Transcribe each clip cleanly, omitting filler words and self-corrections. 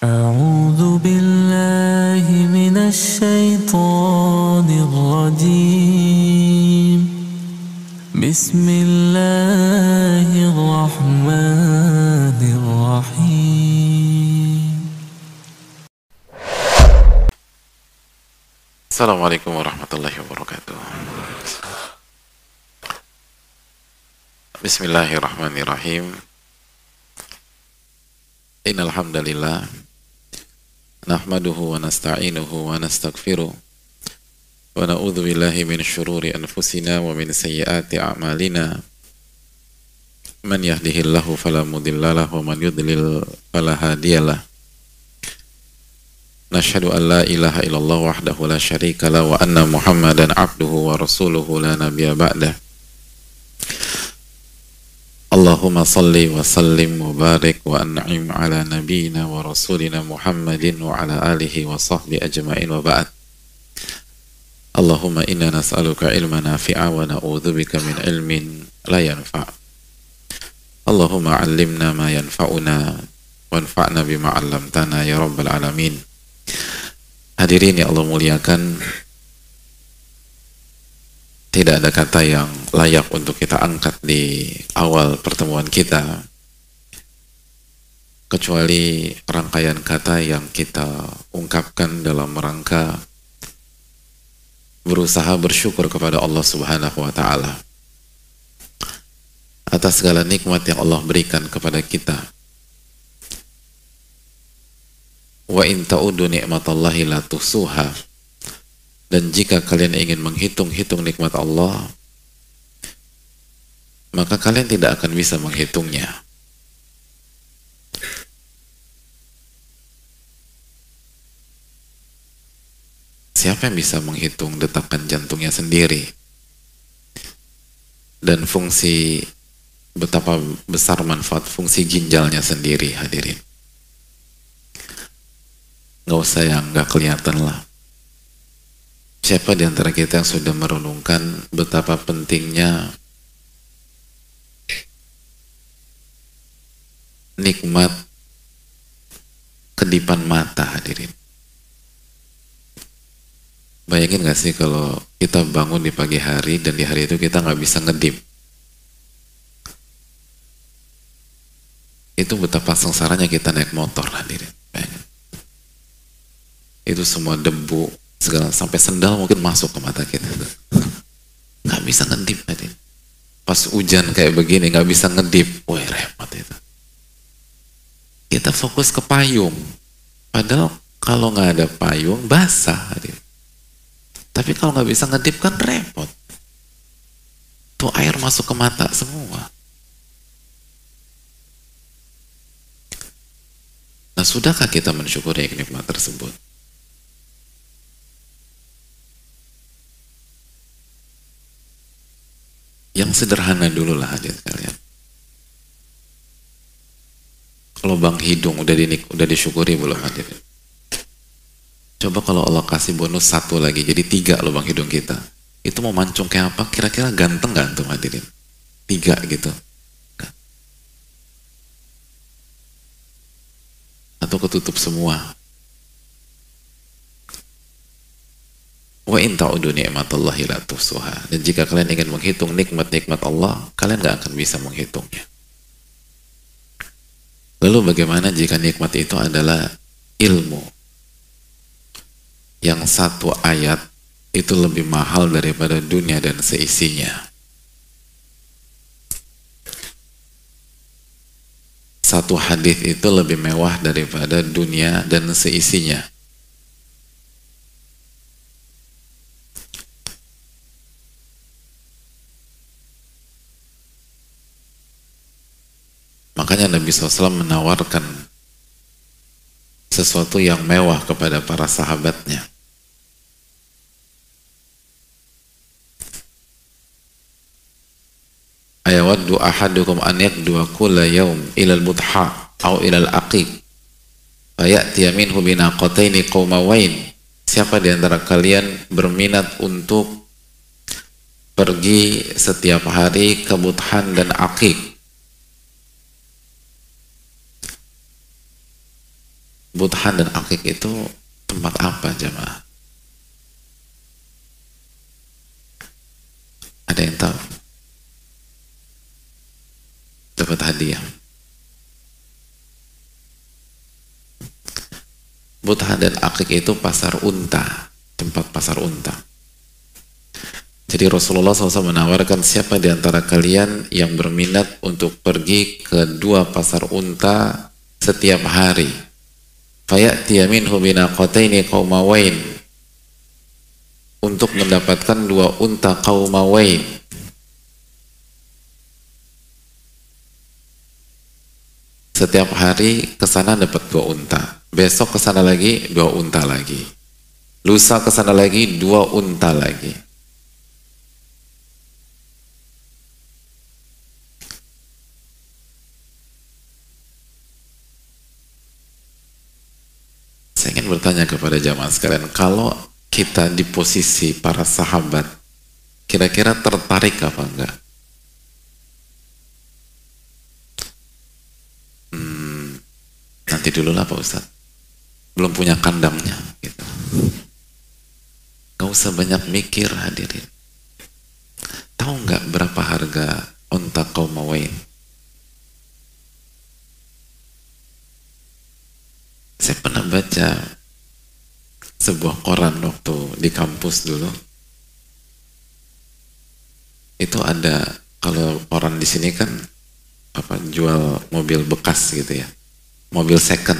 أعوذ بالله من الشيطان الرجيم بسم الله الرحمن الرحيم Assalamualaikum warahmatullahi wabarakatuh. Bismillahirrahmanirrahim. Innal hamdalillah nahmaduhu wa nasta'inuhu wa nastaghfiruh wa na'udzu billahi min syururi anfusina wa min sayyiati a'malina. Man yahdihillahu fala mudhillalah wa man yudlil fala hadiyalah. Nashhadu an la ilaha illallah wahdahu la syarika la wa anna Muhammadan abduhu wa rasuluhu la nabiyya ba'dah. Allahumma salli wa sallim wa barik wa an'im ala nabiyyina wa rasulina Muhammadin wa ala alihi wa sahbihi ajma'in wa ba'd. Allahumma inna nas'aluka ilman nafi'a wa na'udzubika min ilmin la yanfa'. Allahumma 'allimna ma yanfa'una wanfa'na bima 'allamtana ya rabbal alamin. Hadirin yang Allah muliakan, tidak ada kata yang layak untuk kita angkat di awal pertemuan kita kecuali rangkaian kata yang kita ungkapkan dalam rangka berusaha bersyukur kepada Allah Subhanahu wa Ta'ala atas segala nikmat yang Allah berikan kepada kita. Wa in ta'udu ni'matallahi la tuhsuha. Dan jika kalian ingin menghitung-hitung nikmat Allah, maka kalian tidak akan bisa menghitungnya. Siapa yang bisa menghitung detakan jantungnya sendiri? Dan fungsi, betapa besar manfaat fungsi ginjalnya sendiri, hadirin. Nggak usah yang nggak kelihatan lah. Siapa di antara kita yang sudah merenungkan betapa pentingnya nikmat kedipan mata, hadirin? Bayangin nggak sih kalau kita bangun di pagi hari dan di hari itu kita nggak bisa ngedip? Itu betapa sengsaranya kita naik motor, hadirin. Bayangin. Itu semua debu segala, sampai sendal mungkin masuk ke mata kita. Nggak bisa ngedip, hadirin. Pas hujan kayak begini nggak bisa ngedip, wah repot itu. Kita fokus ke payung, padahal kalau nggak ada payung basah, hadirin. Tapi kalau nggak bisa ngedip kan repot. Tuh air masuk ke mata semua. Nah, sudahkah kita mensyukuri nikmat tersebut? Yang sederhana dulu lah, hadirin kalian. Lubang hidung udah disyukuri belum, hadirin? Coba kalau Allah kasih bonus satu lagi, jadi 3 lubang hidung kita. Itu mau mancung kayak apa? Kira-kira ganteng gak antum, hadirin? 3 gitu. Atau ketutup semua. Wa in ta'udu ni'matallahi la tuhsuha. Dan jika kalian ingin menghitung nikmat-nikmat Allah, kalian gak akan bisa menghitungnya. Lalu bagaimana jika nikmat itu adalah ilmu? Yang satu ayat itu lebih mahal daripada dunia dan seisinya. Satu hadis itu lebih mewah daripada dunia dan seisinya. Makanya Nabi SAW menawarkan sesuatu yang mewah kepada para sahabatnya. Ayawaddu ahadukum an yakdua kulla yawm ilal butha au ilal aqiq fayatiya minhu binaqataini qaumawain. Siapa di antara kalian berminat untuk pergi setiap hari ke Buthan dan Aqiq? 'Aqiq. 'Aqiq' Budhan dan akik itu tempat apa jamaah? Ada yang tahu? Dapat hadiah. Budhan dan akik itu pasar unta, tempat pasar unta. Jadi Rasulullah SAW menawarkan siapa di antara kalian yang berminat untuk pergi ke dua pasar unta setiap hari. Faya'tiya minhu binaqataini qaumawain, untuk mendapatkan dua unta qaumawain. Setiap hari ke sana dapat dua unta. Besok ke sana lagi dua unta lagi. Lusa ke sana lagi dua unta lagi. Saya ingin bertanya kepada jamaah sekalian, kalau kita di posisi para sahabat, kira-kira tertarik apa enggak? Nanti dulu lah Pak Ustadz, belum punya kandangnya gitu. Gak usah banyak mikir hadirin. Tahu nggak berapa harga unta qaumawain? Saya pernah baca sebuah koran waktu di kampus dulu. Itu ada, kalau koran di sini kan apa, jual mobil bekas gitu ya, mobil second.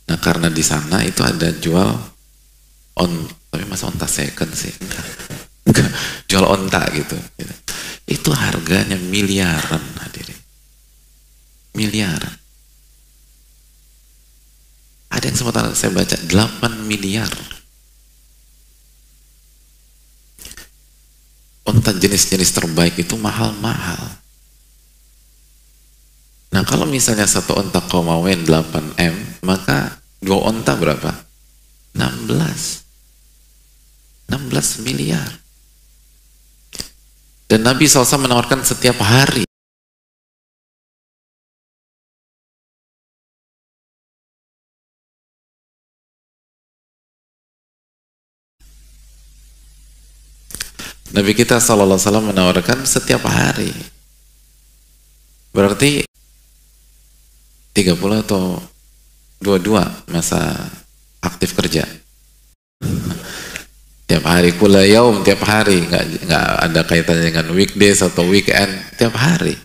Nah karena di sana itu ada jual tapi masa onta second sih? Enggak. Jual onta gitu. Itu harganya miliaran hadirin. Miliaran. Ada yang sempat saya baca 8 miliar. Unta jenis-jenis terbaik itu mahal-mahal. Nah kalau misalnya satu unta qaumawain 8M, maka dua unta berapa? 16 miliar. Dan Nabi SAW menawarkan setiap hari. Nabi kita SAW menawarkan setiap hari. Berarti 30 atau 22 masa aktif kerja. Tiap hari kula yaum, tiap hari, nggak ada kaitannya dengan weekdays atau weekend, tiap hari.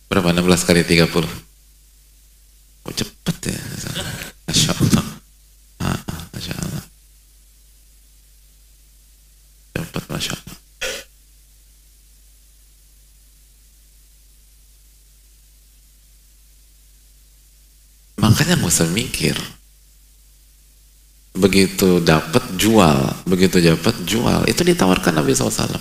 Berapa? 16 kali 30. Oh cepet ya. Masya Allah. Masya Allah. Cepet, Masya Allah. Makanya nggak usah mikir. Begitu dapat jual, begitu dapat jual, itu ditawarkan Nabi SAW.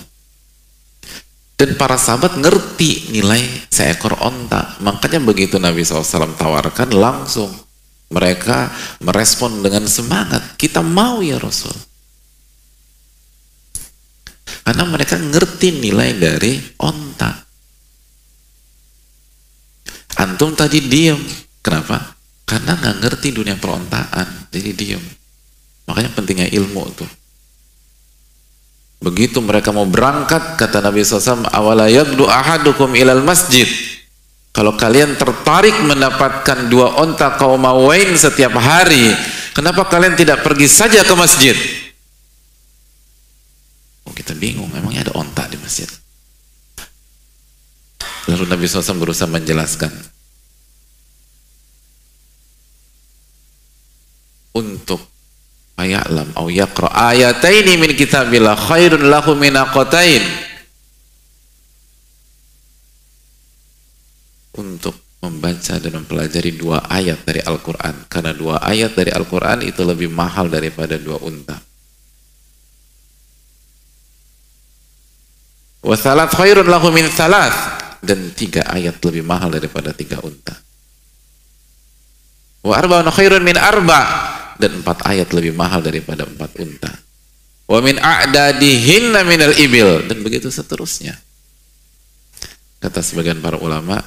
Dan para sahabat ngerti nilai seekor onta, makanya begitu Nabi SAW tawarkan, langsung mereka merespon dengan semangat, kita mau ya Rasul. Karena mereka ngerti nilai dari onta. Antum tadi diem, kenapa? Karena nggak ngerti dunia perontaan, jadi diem. Makanya pentingnya ilmu tuh. Begitu mereka mau berangkat, kata Nabi SAW, awala yagdu ahadukum ilal masjid. Kalau kalian tertarik mendapatkan dua onta qaumawain setiap hari, kenapa kalian tidak pergi saja ke masjid? Oh, kita bingung, emangnya ada onta di masjid? Lalu Nabi SAW berusaha menjelaskan, untuk aya'lam au yaqra ayataini min kitabillah khairun lahu min aqatain, untuk membaca dan mempelajari dua ayat dari Al-Quran, karena dua ayat dari Al-Quran itu lebih mahal daripada dua unta. Wa thalath khairun lahu min thalath, dan tiga ayat lebih mahal daripada tiga unta. Wa arba'un khairun min arba', dan 4 ayat lebih mahal daripada 4 unta. Wa min a'dadihinna minal ibil, dan begitu seterusnya. Kata sebagian para ulama,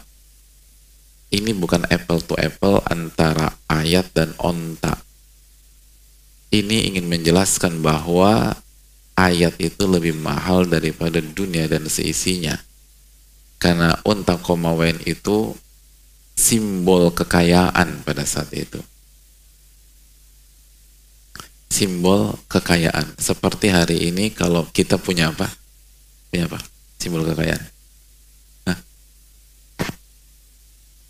ini bukan apple to apple antara ayat dan onta. Ini ingin menjelaskan bahwa ayat itu lebih mahal daripada dunia dan seisinya. Karena unta komawen itu simbol kekayaan pada saat itu. Simbol kekayaan. Seperti hari ini kalau kita punya apa? Punya apa? Simbol kekayaan. Hah?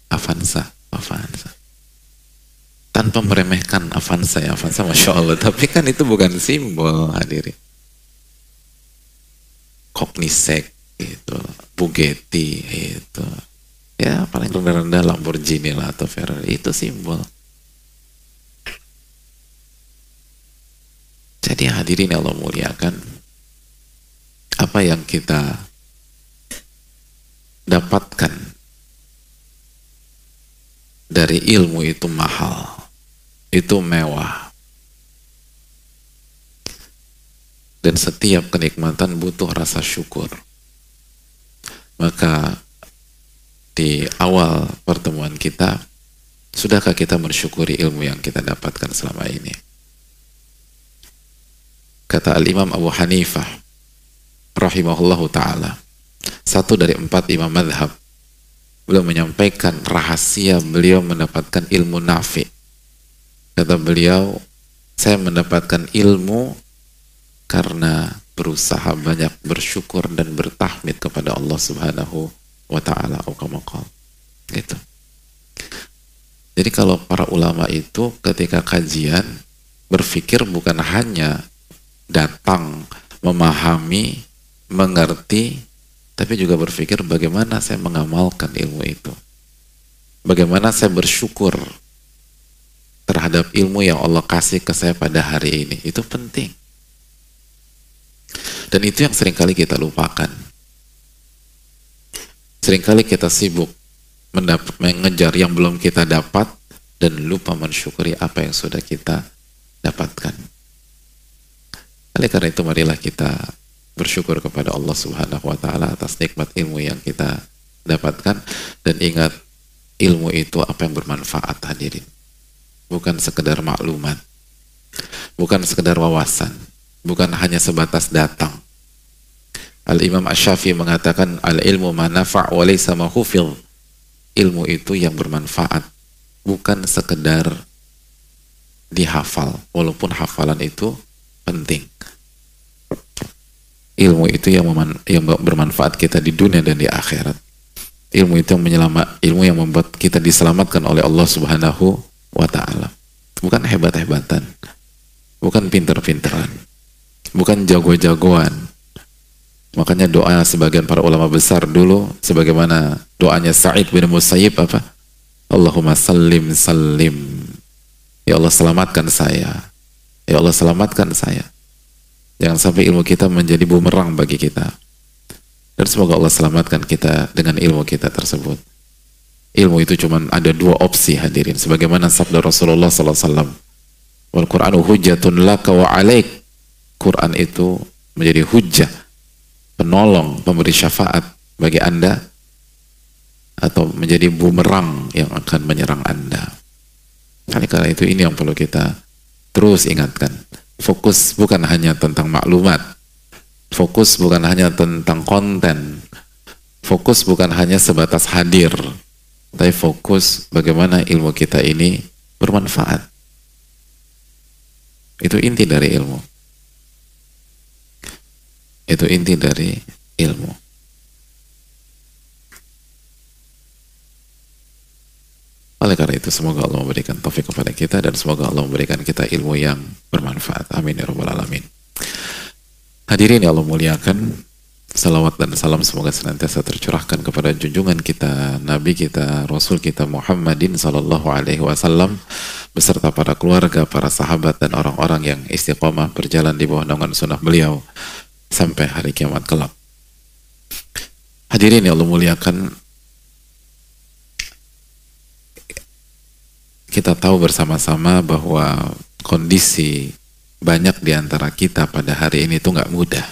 Avanza. Tanpa meremehkan Avanza ya, Avanza Masya Allah. Tapi kan itu bukan simbol, hadirin. Koenigsegg gitu, Bugatti itu. Ya paling rendah-rendah Lamborghini lah atau Ferrari, itu simbol. Jadi hadirin Allah muliakan, apa yang kita dapatkan dari ilmu itu mahal, itu mewah. Dan setiap kenikmatan butuh rasa syukur. Maka di awal pertemuan kita, sudahkah kita mensyukuri ilmu yang kita dapatkan selama ini? Kata Al-Imam Abu Hanifah rahimahullahu ta'ala, satu dari 4 imam madhab, beliau menyampaikan rahasia beliau mendapatkan ilmu nafi. Kata beliau, saya mendapatkan ilmu karena berusaha banyak bersyukur dan bertahmid kepada Allah Subhanahu wa ta'ala. Gitu. Jadi kalau para ulama itu ketika kajian berpikir bukan hanya datang, memahami, mengerti, tapi juga berpikir bagaimana saya mengamalkan ilmu itu. Bagaimana saya bersyukur terhadap ilmu yang Allah kasih ke saya pada hari ini. Itu penting. Dan itu yang seringkali kita lupakan. Seringkali kita sibuk mengejar yang belum kita dapat dan lupa mensyukuri apa yang sudah kita dapatkan. Oleh karena itu marilah kita bersyukur kepada Allah Subhanahu wa ta'ala atas nikmat ilmu yang kita dapatkan, dan ingat ilmu itu apa yang bermanfaat, hadirin. Bukan sekedar maklumat, bukan sekedar wawasan, bukan hanya sebatas datang. Al-Imam Asy-Syafi'i mengatakan al-ilmu ma nafa' wa laysa ma hufidh. Ilmu itu yang bermanfaat, bukan sekedar dihafal, walaupun hafalan itu penting. Ilmu itu yang bermanfaat kita di dunia dan di akhirat. Ilmu itu ilmu yang membuat kita diselamatkan oleh Allah Subhanahu wa ta'ala. Bukan hebat-hebatan, bukan pinter-pinteran, bukan jago-jagoan. Makanya doa sebagian para ulama besar dulu, sebagaimana doanya Sa'id bin Musayyib apa? Allahumma sallim sallim. Ya Allah selamatkan saya. Ya Allah selamatkan saya. Jangan sampai ilmu kita menjadi bumerang bagi kita. Dan semoga Allah selamatkan kita dengan ilmu kita tersebut. Ilmu itu cuma ada 2 opsi, hadirin. Sebagaimana sabda Rasulullah SAW. Wal Qur'anu hujjatun laka wa alaik. Quran itu menjadi hujjah, penolong, pemberi syafaat bagi Anda, atau menjadi bumerang yang akan menyerang Anda. Karena itu ini yang perlu kita terus ingatkan. Fokus bukan hanya tentang maklumat, fokus bukan hanya tentang konten, fokus bukan hanya sebatas hadir, tapi fokus bagaimana ilmu kita ini bermanfaat. Itu inti dari ilmu. Itu inti dari ilmu. Oleh karena itu semoga Allah memberikan taufik kepada kita, dan semoga Allah memberikan kita ilmu yang bermanfaat. Amin ya rabbal alamin. Hadirin yang Allah muliakan, salawat dan salam semoga senantiasa tercurahkan kepada junjungan kita, Nabi kita, Rasul kita Muhammadin sallallahu alaihi wasallam, beserta para keluarga, para sahabat, dan orang-orang yang istiqomah berjalan di bawah naungan sunnah beliau sampai hari kiamat kelak. Hadirin yang Allah muliakan, kita tahu bersama-sama bahwa kondisi banyak di antara kita pada hari ini itu nggak mudah.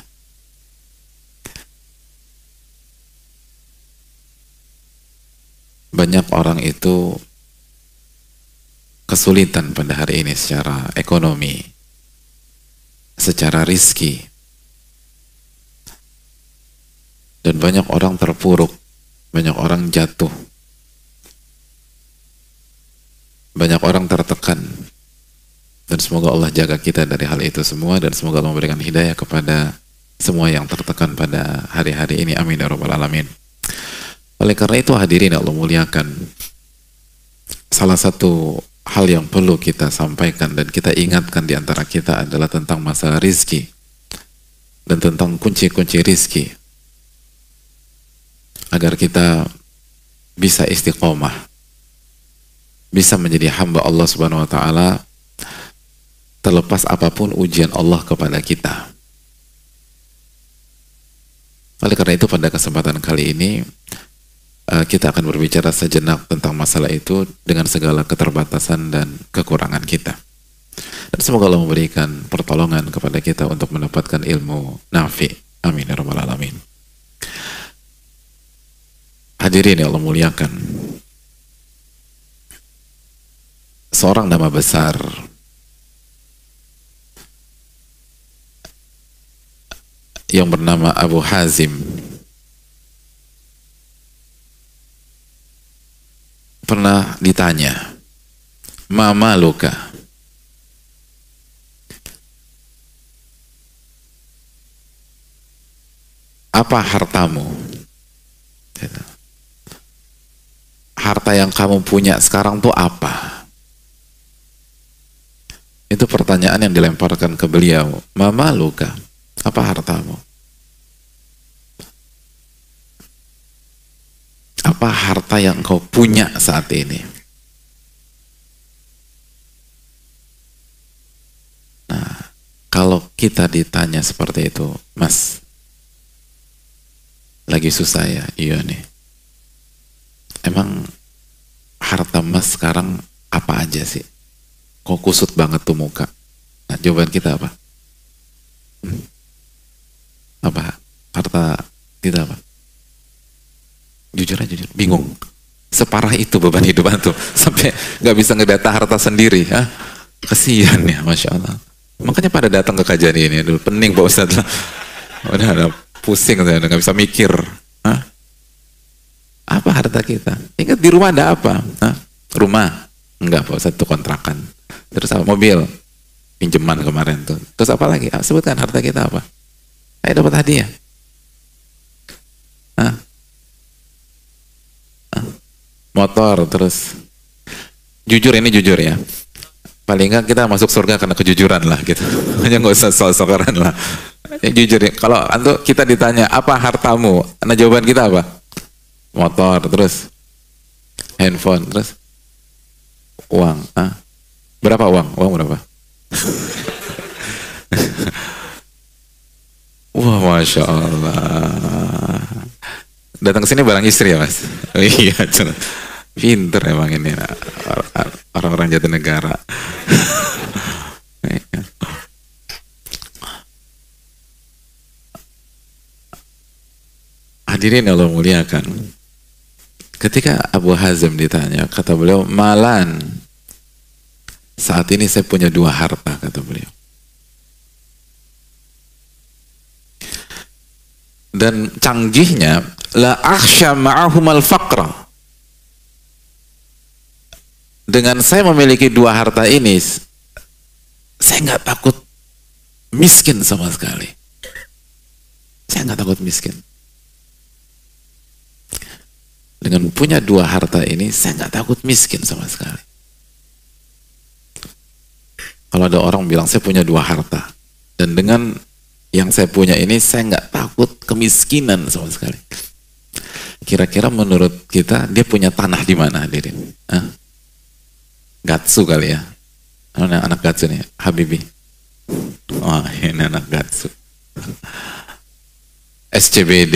banyak orang itu kesulitan pada hari ini secara ekonomi, secara rizki, dan banyak orang terpuruk, banyak orang jatuh, banyak orang tertekan. Dan semoga Allah jaga kita dari hal itu semua, dan semoga Allah memberikan hidayah kepada semua yang tertekan pada hari-hari ini. Amin ya rabbal alamin. Oleh karena itu hadirin Allah muliakan, salah satu hal yang perlu kita sampaikan dan kita ingatkan di antara kita adalah tentang masalah rizki dan tentang kunci-kunci rizki agar kita bisa istiqomah, bisa menjadi hamba Allah Subhanahu wa taala terlepas apapun ujian Allah kepada kita. Oleh karena itu pada kesempatan kali ini kita akan berbicara sejenak tentang masalah itu dengan segala keterbatasan dan kekurangan kita. Dan semoga Allah memberikan pertolongan kepada kita untuk mendapatkan ilmu nafi. Amin ya rabbal alamin. Hadirin yang Allah muliakan, seorang nama besar yang bernama Abu Hazim pernah ditanya, "Ma maluka?" Apa hartamu? Harta yang kamu punya sekarang tuh apa? Itu pertanyaan yang dilemparkan ke beliau. "Ma maluka?" Apa hartamu? Apa harta yang kau punya saat ini? Nah, kalau kita ditanya seperti itu, "Mas, lagi susah ya?" "Iya nih." "Emang harta mas sekarang apa aja sih? Kok kusut banget tuh muka?" Nah, jawaban kita apa? Apa? Harta kita apa? Jujur aja, jujur. Bingung. Separah itu beban hidup antum. Sampai gak bisa ngedata harta sendiri. Hah? Kesian ya, Masya Allah. Makanya pada datang ke kajian ini. Aduh, pening Pak Ustadz. Udah ada pusing, udah gak bisa mikir. Hah? Apa harta kita? Ingat di rumah ada apa? Hah? Rumah? Enggak Pak Ustadz, itu kontrakan. Terus apa? Mobil? Pinjeman kemarin tuh. Terus apa lagi? Sebutkan harta kita apa? Ayo dapat hadiah. Hah? Motor, terus jujur, ini jujur ya, paling nggak kita masuk surga karena kejujuran lah gitu. Hanya nggak usah sok-sokan lah ya, jujur ya. Kalau kita ditanya apa hartamu, nah jawaban kita apa? Motor, terus handphone, terus uang. Berapa uang? Uang berapa? Wah, Masya Allah. Datang ke sini barang istri ya mas? Iya, pinter emang ini orang-orang Jatinegara. Hadirin Allah muliakan, ketika Abu Hazim ditanya, kata beliau, "Malan, saat ini saya punya 2 harta," kata beliau. Dan canggihnya, la akhsha ma'ahumal faqra. Dengan saya memiliki 2 harta ini, saya nggak takut miskin sama sekali. Saya nggak takut miskin. Dengan punya 2 harta ini, saya nggak takut miskin sama sekali. Kalau ada orang bilang saya punya 2 harta, dan dengan yang saya punya ini saya nggak takut kemiskinan sama sekali. Kira-kira menurut kita dia punya tanah di mana hadirin? Gatsu kali ya? Anak Gatsu nih, Habibie. Wah, ini anak Gatsu. SCBD.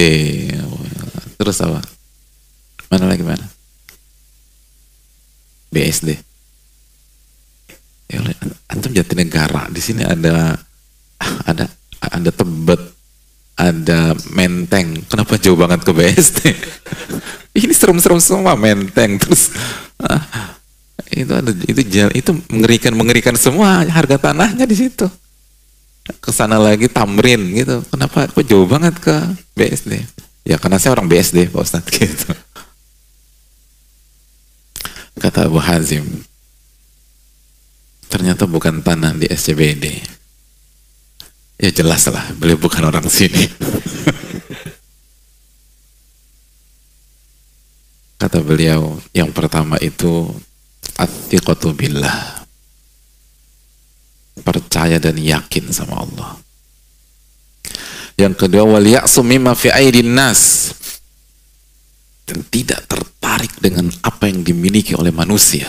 Terus apa? Mana lagi mana? BSD. Ya, antum Jatinegara. Di sini ada Tebet, ada Menteng. Kenapa jauh banget ke BSD? Ini serem-serem semua, Menteng terus. Itu mengerikan semua, harga tanahnya di situ. Kesana lagi Tamrin gitu. Kenapa kok jauh banget ke BSD? Ya karena saya orang BSD Pak Ustadz gitu. Kata Abu Hazim, ternyata bukan tanah di SCBD. Ya jelas lah, beliau bukan orang sini. Kata beliau, yang pertama itu at-thiqatu billah, percaya dan yakin sama Allah. Yang kedua, wal ya'su mimma fi aidin nas, dan tidak tertarik dengan apa yang dimiliki oleh manusia.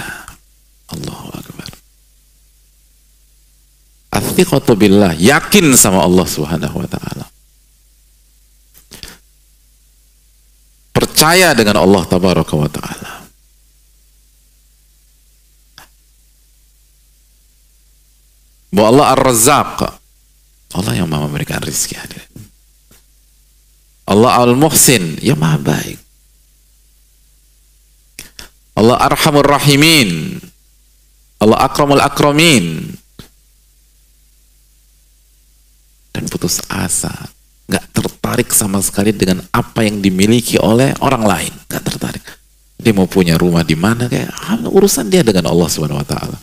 Allahu Akbar. At-thiqatu billah, yakin sama Allah Subhanahu wa taala. Percaya dengan Allah tabaraka wa taala. Bahwa Allah Ar-Razzaq, Allah yang Maha memberikan rezeki. Allah Al-Muhsin, yang Maha baik. Allah Arhamur Rahimin, Allah Akramul Akramin. Dan putus asa, nggak tertarik sama sekali dengan apa yang dimiliki oleh orang lain, nggak tertarik. Dia mau punya rumah di mana, kayak urusan dia dengan Allah Subhanahu Wa Taala.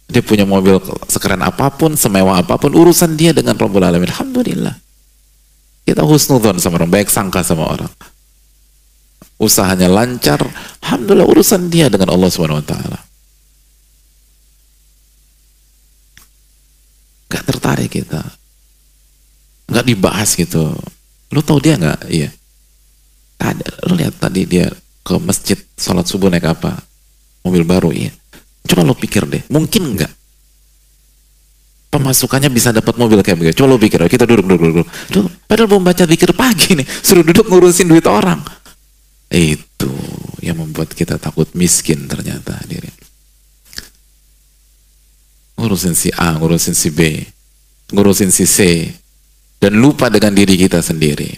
Dia punya mobil sekeren apapun, semewah apapun, urusan dia dengan Rabbul Alamin. Alhamdulillah. Kita husnudzon sama orang, baik sangka sama orang. Usahanya lancar, alhamdulillah, urusan dia dengan Allah Subhanahu Wa Taala. Nggak tertarik kita. Nggak dibahas gitu. Lu tahu dia nggak? Iya. Ada. Lu lihat tadi dia ke masjid sholat subuh naik apa? Mobil baru, iya. Coba lo pikir deh, mungkin nggak pemasukannya bisa dapat mobil kayak begitu? Coba lo pikir, kita duduk. Padahal belum baca zikir pagi nih, suruh duduk ngurusin duit orang. Itu yang membuat kita takut miskin ternyata, hadirin. Ngurusin si A, ngurusin si B, ngurusin si C, dan lupa dengan diri kita sendiri.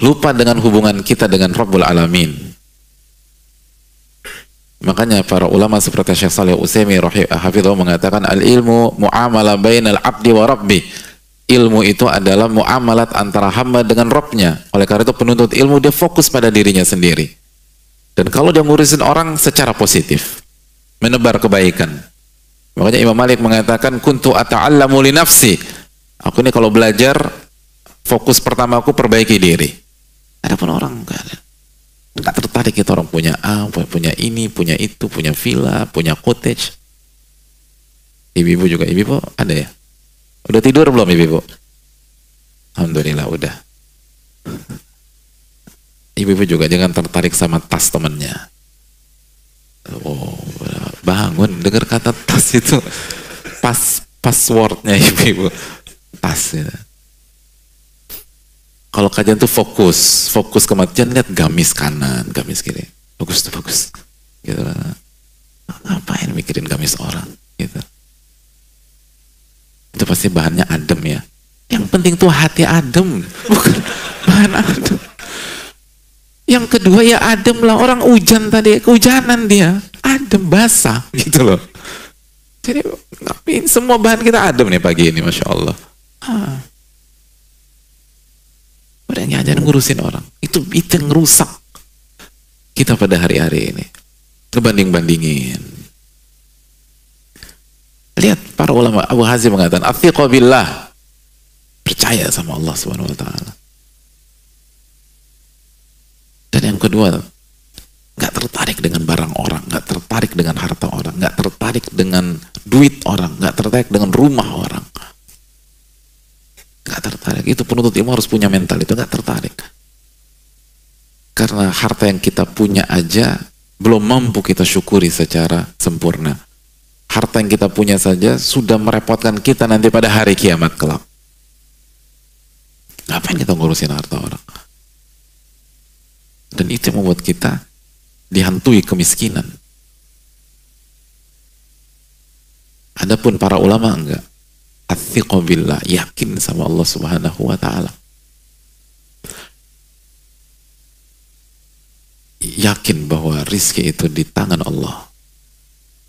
Lupa dengan hubungan kita dengan Rabbul Alamin. Makanya para ulama seperti Syekh Shalih Utsaimin hafizahullah mengatakan al-ilmu muamalah bainal abdi wa rabbi. Ilmu itu adalah muamalat antara hamba dengan Rabbnya. Oleh karena itu penuntut ilmu dia fokus pada dirinya sendiri. Dan kalau dia ngurusin orang secara positif, menebar kebaikan. Makanya Imam Malik mengatakan kuntu ata'allamu li nafsi. Aku ini kalau belajar, fokus pertama aku perbaiki diri. Adapun orang nggak tertarik, kita orang punya A, punya ini, punya itu, punya villa, punya cottage. Ibu-ibu juga, ibu-ibu ada ya? Udah tidur belum ibu-ibu? Alhamdulillah udah. Ibu-ibu juga jangan tertarik sama tas temennya. Oh, bangun, dengar kata tas itu, passwordnya ibu-ibu, tas gitu. Kalau kajian tuh fokus kematian, lihat gamis kanan, gamis kiri, bagus tuh bagus, gitu. Ngapain mikirin gamis orang, gitu. Itu pasti bahannya adem ya. Yang penting tuh hati adem, bukan bahan adem. Yang kedua ya adem lah, orang hujan tadi, kehujanan dia, adem basah, gitu loh. Jadi ngapain semua bahan kita adem nih pagi ini, masya Allah. Udah jangan ngurusin orang. Itu yang rusak kita pada hari-hari ini. Ngebanding-bandingin. Lihat para ulama, Abu Hazim mengatakan athiqa billah, percaya sama Allah Subhanahu wa taala. Dan yang kedua, nggak tertarik dengan barang orang, nggak tertarik dengan harta orang, nggak tertarik dengan duit orang, nggak tertarik dengan rumah orang. Gak tertarik. Itu penuntut ilmu harus punya mental itu, gak tertarik. Karena harta yang kita punya aja belum mampu kita syukuri secara sempurna. Harta yang kita punya saja sudah merepotkan kita nanti pada hari kiamat kelak. Ngapain kita ngurusin harta orang? Dan itu yang membuat kita dihantui kemiskinan. Adapun para ulama enggak. Athiqu billah, yakin sama Allah Subhanahu wa taala. Yakin bahwa rizki itu di tangan Allah.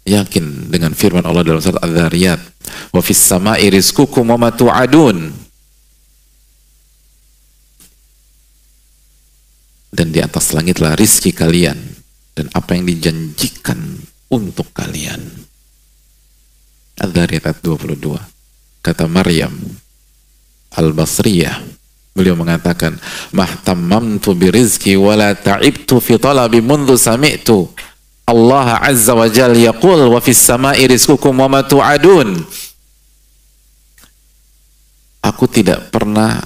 Yakin dengan firman Allah dalam surat Adz-Dzariyat, wa fis sama'i rizqukum wa ma tu'adun. Dan di atas langitlah rizki kalian dan apa yang dijanjikan untuk kalian. Adz-Dzariyat ayat 22. Kata Maryam Al-Basriyah, beliau mengatakan, mahtammamtu birizki wala ta'ibtu fi talabi mundu sami'tu Allah azza wa jalla yaqul wa fis sama'i rizqukum wa ma tu'adun. Aku tidak pernah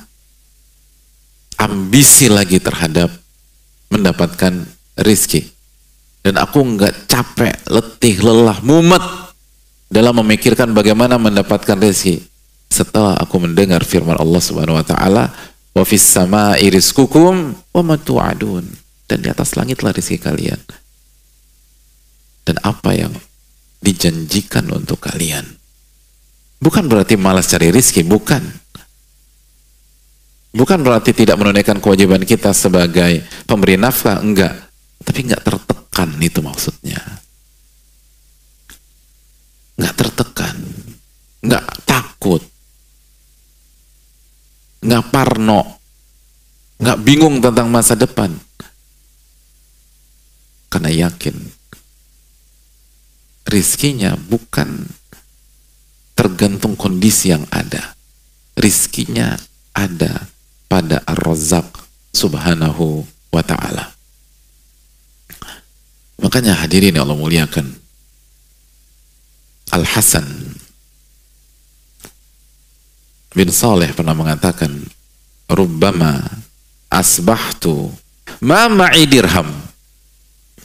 ambisi lagi terhadap mendapatkan rizki, dan aku nggak capek, letih, lelah, mumet dalam memikirkan bagaimana mendapatkan rizki setelah aku mendengar firman Allah Subhanahu wa taala, wa fis sama'i rizqukum wa ma tu'adun, dan di atas langitlah rizki kalian dan apa yang dijanjikan untuk kalian. Bukan berarti malas cari rizki, bukan berarti tidak menunaikan kewajiban kita sebagai pemberi nafkah, enggak, tapi enggak tertekan, itu maksudnya. Enggak tertekan, enggak takut, enggak parno, enggak bingung tentang masa depan, karena yakin rizkinya bukan tergantung kondisi yang ada, rizkinya ada pada Ar-Razzaq Subhanahu wa ta'ala. Makanya hadirin yang Allah muliakan, Al-Hasan bin Saleh pernah mengatakan, rubbama asbahtu ma ma'i dirham.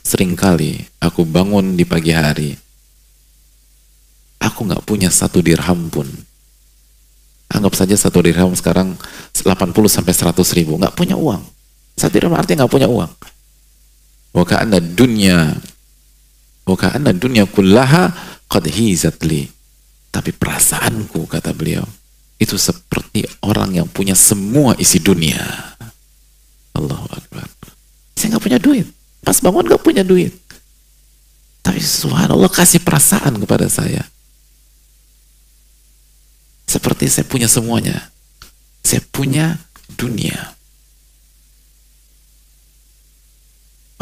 Seringkali aku bangun di pagi hari, aku nggak punya 1 dirham pun. Anggap saja 1 dirham sekarang 80 sampai 100 ribu, nggak punya uang. 1 dirham artinya nggak punya uang. Wa ka'anna dunya kullaha qad hizat li. Tapi perasaanku, kata beliau, itu seperti orang yang punya semua isi dunia. Allahu Akbar. Saya nggak punya duit, pas bangun nggak punya duit, tapi subhanallah kasih perasaan kepada saya seperti saya punya semuanya, saya punya dunia.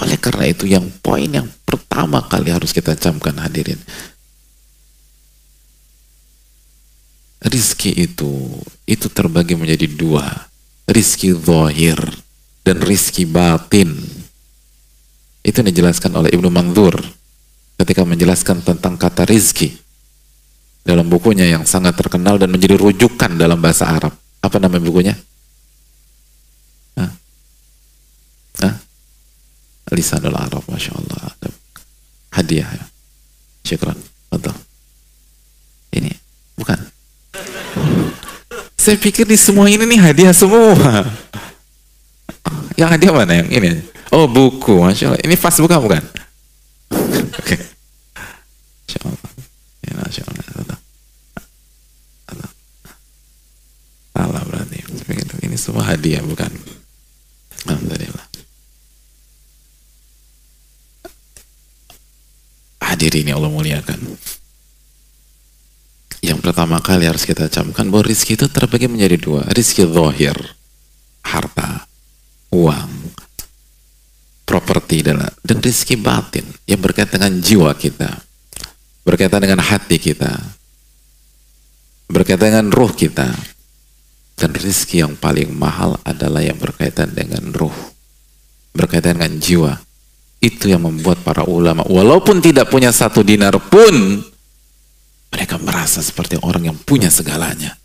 Oleh karena itu, yang poin yang pertama kali harus kita camkan, hadirin, rizki itu terbagi menjadi 2, rizki zahir dan rizki batin. Itu dijelaskan oleh Ibnu Mandzur ketika menjelaskan tentang kata rizki dalam bukunya yang sangat terkenal dan menjadi rujukan dalam bahasa Arab. Apa nama bukunya? Lisanul Arab, Masya Allah. Hadiah ya. Syukran. Betul. Ini bukan. Saya pikir di semua ini nih hadiah semua. Yang hadiah mana? Yang ini? Oh, buku. Masya Allah. Ini pas bukan? Oke. Masya Allah. Ya, Masya Allah. Salah berarti. Ini semua hadiah, bukan? Alhamdulillah. Hadirin yang Allah muliakan. Yang pertama kali harus kita camkan bahwa rizki itu terbagi menjadi 2. Rizki zahir, harta, uang, properti, dan rizki batin yang berkaitan dengan jiwa kita, berkaitan dengan hati kita, berkaitan dengan ruh kita. Dan rizki yang paling mahal adalah yang berkaitan dengan ruh, berkaitan dengan jiwa. Itu yang membuat para ulama, walaupun tidak punya 1 dinar pun, mereka merasa seperti orang yang punya segalanya.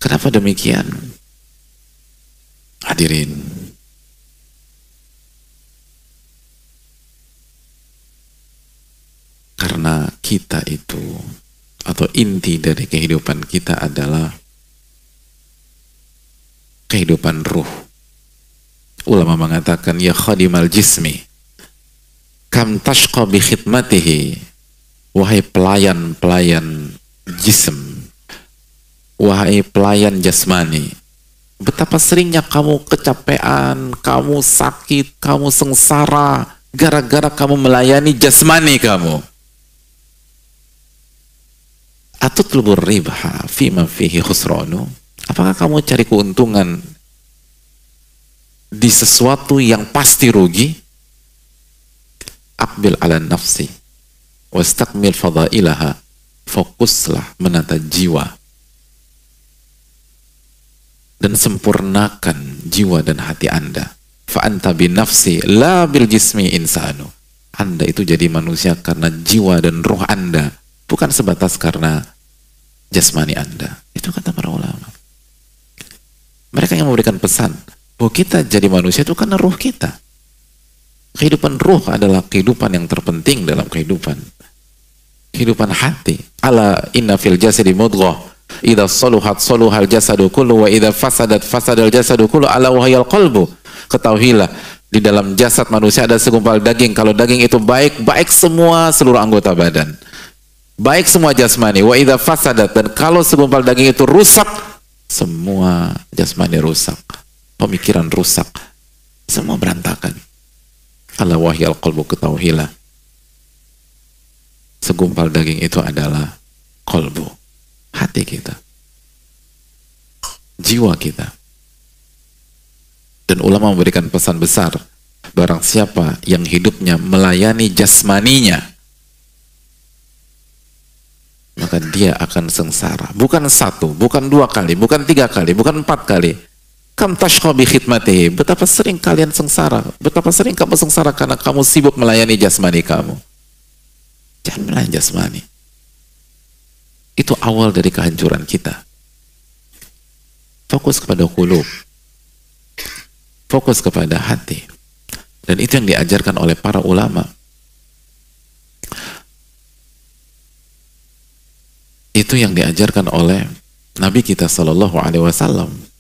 Kenapa demikian? Hadirin, karena kita itu, atau inti dari kehidupan kita adalah kehidupan ruh. Ulama mengatakan, ya khadimal jismi kam tashqa bi khidmatihi Wahai pelayan-pelayan jism, wahai pelayan jasmani, betapa seringnya kamu kecapean, kamu sakit, kamu sengsara gara-gara kamu melayani jasmani kamu. Atutlubur ribha fima fihi khusranu. Apakah kamu cari keuntungan di sesuatu yang pasti rugi? Aqbil ala nafsi wastakmil fadailaha. Fokuslah menata jiwa dan sempurnakan jiwa dan hati Anda. Fa anta bin nafsi la bil jismi insanu. Anda itu jadi manusia karena jiwa dan roh Anda, bukan sebatas karena jasmani Anda. Itu kata para ulama. Mereka yang memberikan pesan bahwa kita jadi manusia itu karena roh kita. Kehidupan ruh adalah kehidupan yang terpenting dalam kehidupan. Kehidupan hati. Ala inna fil jasadi mudghah. Idza saluhat saluhal jasadu kullu wa idza fasadat fasadal jasadu kullu ala wahyal qalbu. Ketahuilah, di dalam jasad manusia ada segumpal daging. Kalau daging itu baik, baik semua seluruh anggota badan. Baik semua jasmani. Wa idza fasadat, dan kalau segumpal daging itu rusak, semua jasmani rusak. Pemikiran rusak. Semua berantakan. Ala wahyal qalbu, ketahuilah, segumpal daging itu adalah qalbu, hati kita, jiwa kita. Dan ulama memberikan pesan besar, barang siapa yang hidupnya melayani jasmaninya, maka dia akan sengsara. Bukan satu, bukan dua kali, bukan tiga kali, bukan empat kali. Kam tashqa bi khidmatihi. Betapa sering kalian sengsara, betapa sering kamu sengsara karena kamu sibuk melayani jasmani kamu. Jangan melayani jasmani. Itu awal dari kehancuran kita. Fokus kepada qulub, fokus kepada hati. Dan itu yang diajarkan oleh para ulama. Itu yang diajarkan oleh Nabi kita Sallallahu Alaihi Wasallam.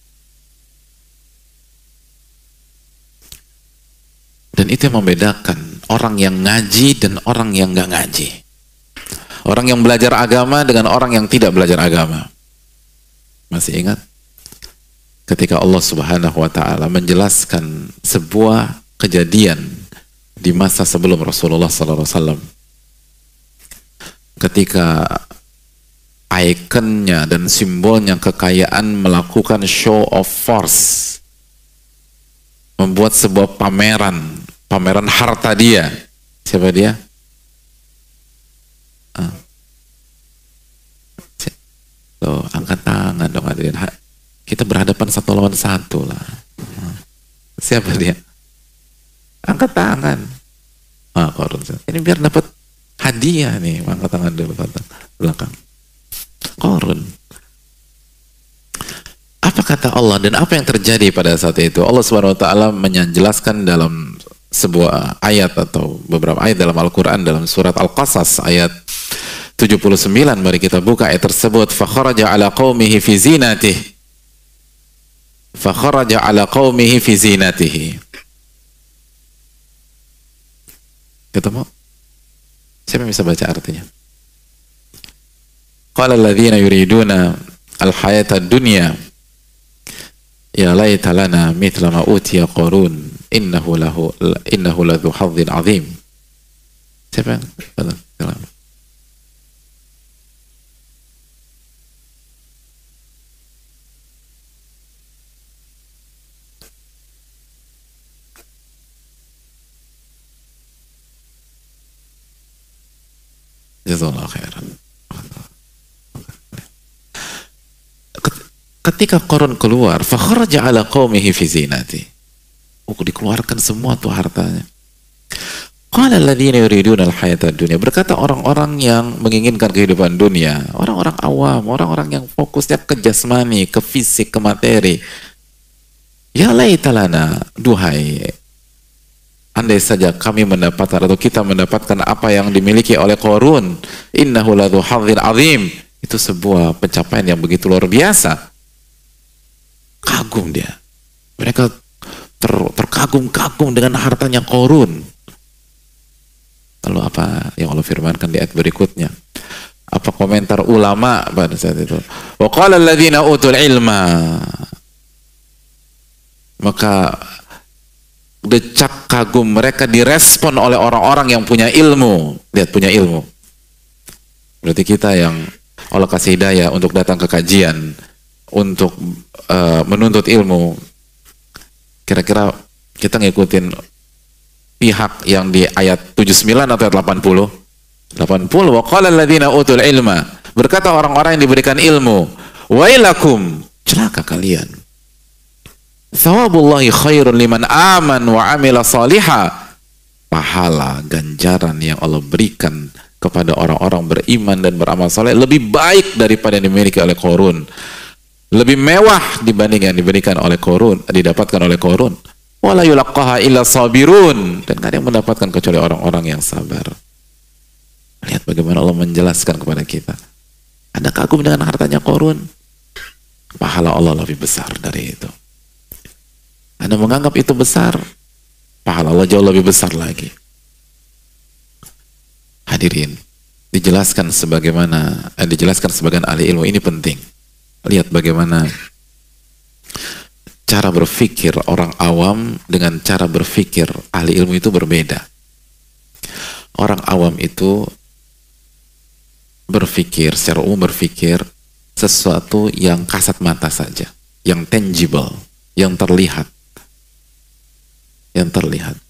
Dan itu yang membedakan orang yang ngaji dan orang yang nggak ngaji. Orang yang belajar agama dengan orang yang tidak belajar agama. Masih ingat? Ketika Allah Subhanahu wa Ta'ala menjelaskan sebuah kejadian di masa sebelum Rasulullah SAW. Ketika ikonnya dan simbolnya kekayaan melakukan show of force, membuat sebuah pameran harta dia. Siapa dia? Loh, angkat tangan dong hadirin. Kita berhadapan satu lawan satu lah. Siapa dia? Angkat tangan. Qarun. Ini biar dapat hadiah nih. Angkat tangan dulu belakang. Qarun. Apa kata Allah dan apa yang terjadi pada saat itu? Allah Subhanahu wa Ta'ala menjelaskan dalam sebuah ayat atau beberapa ayat dalam Al-Quran, dalam surat Al-Qasas ayat 79. Mari kita buka ayat tersebut. Fakharaja ala qawmihi fi zinatihi. Fakharaja ala qawmihi fi zinatihi. Ketemu? Siapa yang bisa baca artinya? Qala alladhina yuriduna al-hayata dunya ya laita lana mithla ma utiya Qarun innahu ladhu hadzin azim. Siapa yang jazakallahu khairan. Ketika Qarun keluar, fakharaja ala qaumihi fi zinati. Dikeluarkan semua tuh hartanya. Qala alladziina yuriduna al-hayata dunya. Berkata orang-orang yang menginginkan kehidupan dunia, orang-orang awam, orang-orang yang fokusnya ke jasmani, ke fisik, ke materi. Ya laita lana, duhai, andai saja kami mendapatkan atau kita mendapatkan apa yang dimiliki oleh Qarun. Innahu ladzu hadzin azim. Itu sebuah pencapaian yang begitu luar biasa. Kagum dia. Mereka terkagum-kagum dengan hartanya Qarun. Lalu lalu apa yang Allah firmankan di ayat berikutnya? Apa komentar ulama pada saat itu? Wa qala alladziina utul ilma. Maka decak kagum mereka direspon oleh orang-orang yang punya ilmu. Lihat, punya ilmu. Berarti kita yang Allah kasih hidayah untuk datang ke kajian, untuk menuntut ilmu, kira-kira kita ngikutin pihak yang di ayat 79 atau ayat 80? 80. Wa qala alladziina utul ilma. Berkata orang-orang yang diberikan ilmu, wailakum, celaka kalian. Thawabullahi khairun liman aman wa amila salihah. Pahala ganjaran yang Allah berikan kepada orang-orang beriman dan beramal saleh lebih baik daripada yang dimiliki oleh Qarun. Lebih mewah dibanding yang diberikan oleh Qarun, didapatkan oleh Qarun. Wala yulaqqaha illa sabirun. Dan tidak ada yang mendapatkan kecuali orang-orang yang sabar. Lihat bagaimana Allah menjelaskan kepada kita. Anda kagum dengan hartanya Qarun? Pahala Allah lebih besar dari itu. Anda menganggap itu besar, pahala Allah jauh lebih besar lagi. Hadirin, dijelaskan sebagian ahli ilmu, ini penting. Lihat bagaimana cara berpikir orang awam dengan cara berpikir ahli ilmu itu berbeda. Orang awam itu berpikir, secara umum berpikir sesuatu yang kasat mata saja, yang tangible, yang terlihat. Yang terlihat.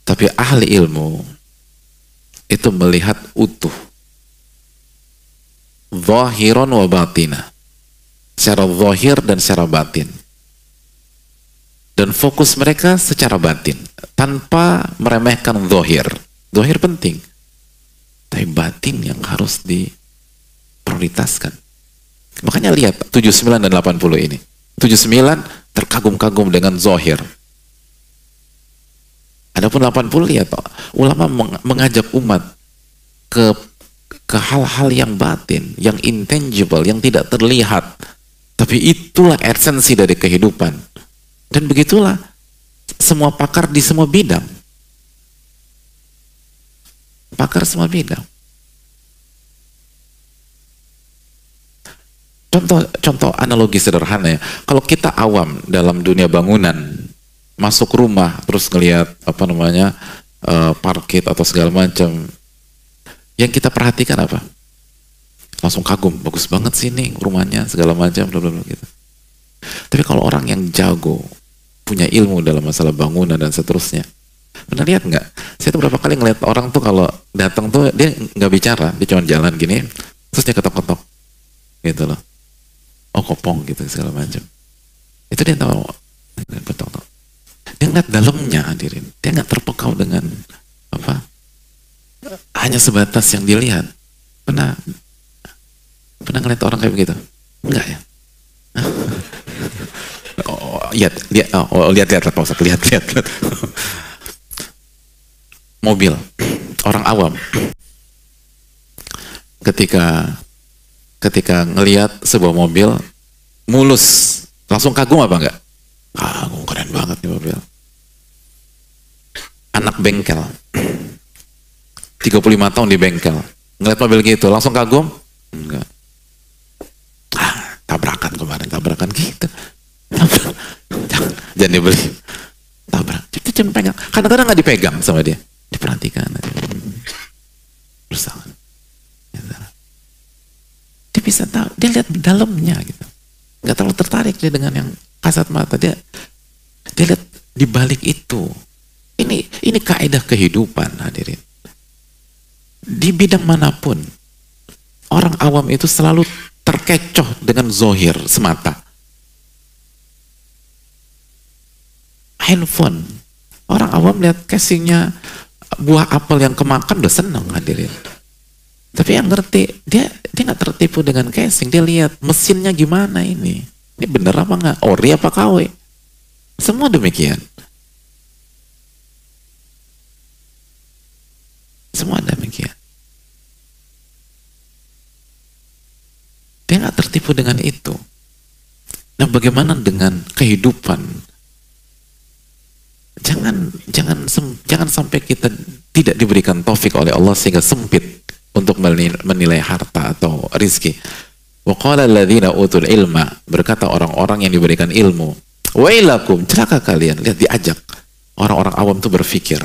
Tapi ahli ilmu itu melihat utuh, zahiran wa batina, secara zahir dan secara batin, dan fokus mereka secara batin tanpa meremehkan zahir. Zahir penting, tapi batin yang harus diprioritaskan. Makanya lihat 79 dan 80 ini. 79 terkagum-kagum dengan zahir. Adapun 80, lihat, ulama mengajak umat ke hal-hal yang batin, yang intangible, yang tidak terlihat. Tapi itulah esensi dari kehidupan. Dan begitulah semua pakar di semua bidang. Pakar semua bidang. Contoh analogi sederhana ya. Kalau kita awam dalam dunia bangunan, masuk rumah terus ngelihat parkit atau segala macam, yang kita perhatikan apa? Langsung kagum, bagus banget sih ini rumahnya, segala macam, blablabla gitu. Tapi kalau orang yang jago, punya ilmu dalam masalah bangunan dan seterusnya, pernah lihat nggak? Saya tuh berapa kali ngeliat orang tuh kalau datang tuh dia nggak bicara, dia cuma jalan gini, terus dia ketok-ketok, gitu loh. Oh, kopong gitu segala macam. Itu dia tahu, ketok-ketok. Dia ngeliat dalamnya, hadirin. Dia nggak terpekau dengan apa? Hanya sebatas yang dilihat. Pernah ngeliat orang kayak begitu? Enggak ya? Lihat Pak Ustaz, lihat. Mobil, orang awam ketika ngelihat sebuah mobil mulus, langsung kagum apa enggak? Kagum, keren banget nih mobil. Anak bengkel 35 tahun di bengkel, ngeliat mobil gitu langsung kagum? Enggak. Tabrakan gitu. Jangan dibeli. Tabrak. Itu cuma pegang. Kadang-kadang nggak dipegang sama dia. Diperhatikan. Berusaha. Dia bisa tahu. Dia lihat dalamnya gitu. Nggak terlalu tertarik dia dengan yang kasat mata. Dia lihat di balik itu. Ini kaidah kehidupan, hadirin. Di bidang manapun, orang awam itu selalu terkecoh dengan zohir semata. Handphone, orang awam lihat casingnya buah apel yang kemakan udah seneng, hadirin. Tapi yang ngerti, dia nggak tertipu dengan casing. Dia lihat mesinnya gimana ini bener apa nggak, ori apa KW. Semua demikian. Semua demikian. Dia nggak tertipu dengan itu. Nah, bagaimana dengan kehidupan jangan sampai kita tidak diberikan taufik oleh Allah sehingga sempit untuk menilai harta atau rizki. Wa qala alladziina utul ilma, berkata orang-orang yang diberikan ilmu, wailakum, celaka kalian. Lihat, diajak orang-orang awam tuh berpikir,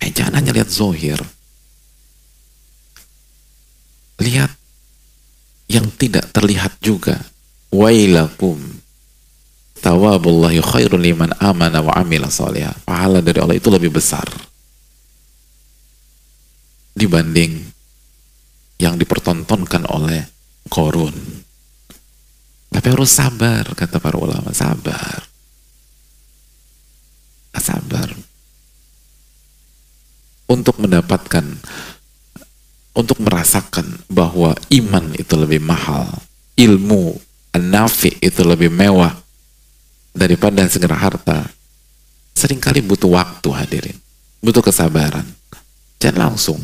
jangan hanya lihat zohir, lihat yang tidak terlihat juga. Wailakum, tawabullahi khairun liman amana wa amila salihah. Pahala dari Allah itu lebih besar dibanding yang dipertontonkan oleh Qarun. Tapi harus sabar, kata para ulama, sabar. Untuk mendapatkan, untuk merasakan bahwa iman itu lebih mahal, ilmu an-nafi itu lebih mewah daripada segala harta, seringkali butuh waktu, hadirin, butuh kesabaran, jangan langsung.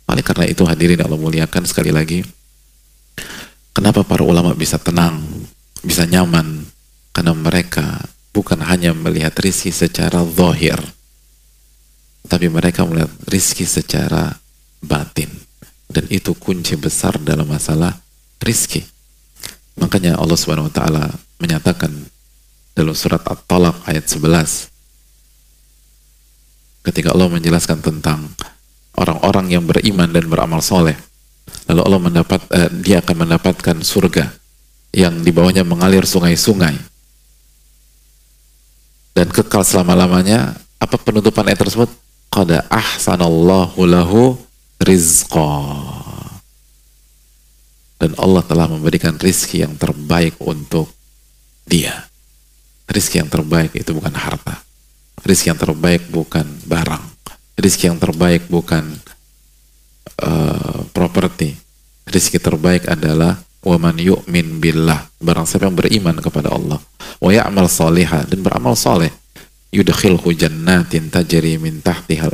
Oleh karena itu, hadirin Allah muliakan, sekali lagi, kenapa para ulama bisa tenang, bisa nyaman? Karena mereka bukan hanya melihat rizki secara zahir, tapi mereka melihat rizki secara batin, dan itu kunci besar dalam masalah rizki. Makanya Allah Subhanahu wa Ta'ala menyatakan dalam surat At-Talaq ayat 11, ketika Allah menjelaskan tentang orang-orang yang beriman dan beramal soleh, lalu Allah dia akan mendapatkan surga yang di bawahnya mengalir sungai-sungai dan kekal selama-lamanya. Apa penutupan ayat tersebut? Qad ahsanallahu lahu rizqa, dan Allah telah memberikan rizki yang terbaik untuk dia. Rizki yang terbaik itu bukan harta, rizki yang terbaik bukan barang, rizki yang terbaik bukan properti. Rizki terbaik adalah wa man yu'min billah, barang siapa yang beriman kepada Allah, wa ya'mal salihah, dan beramal soleh, yudkhilhu jannatin tajri min tahtihal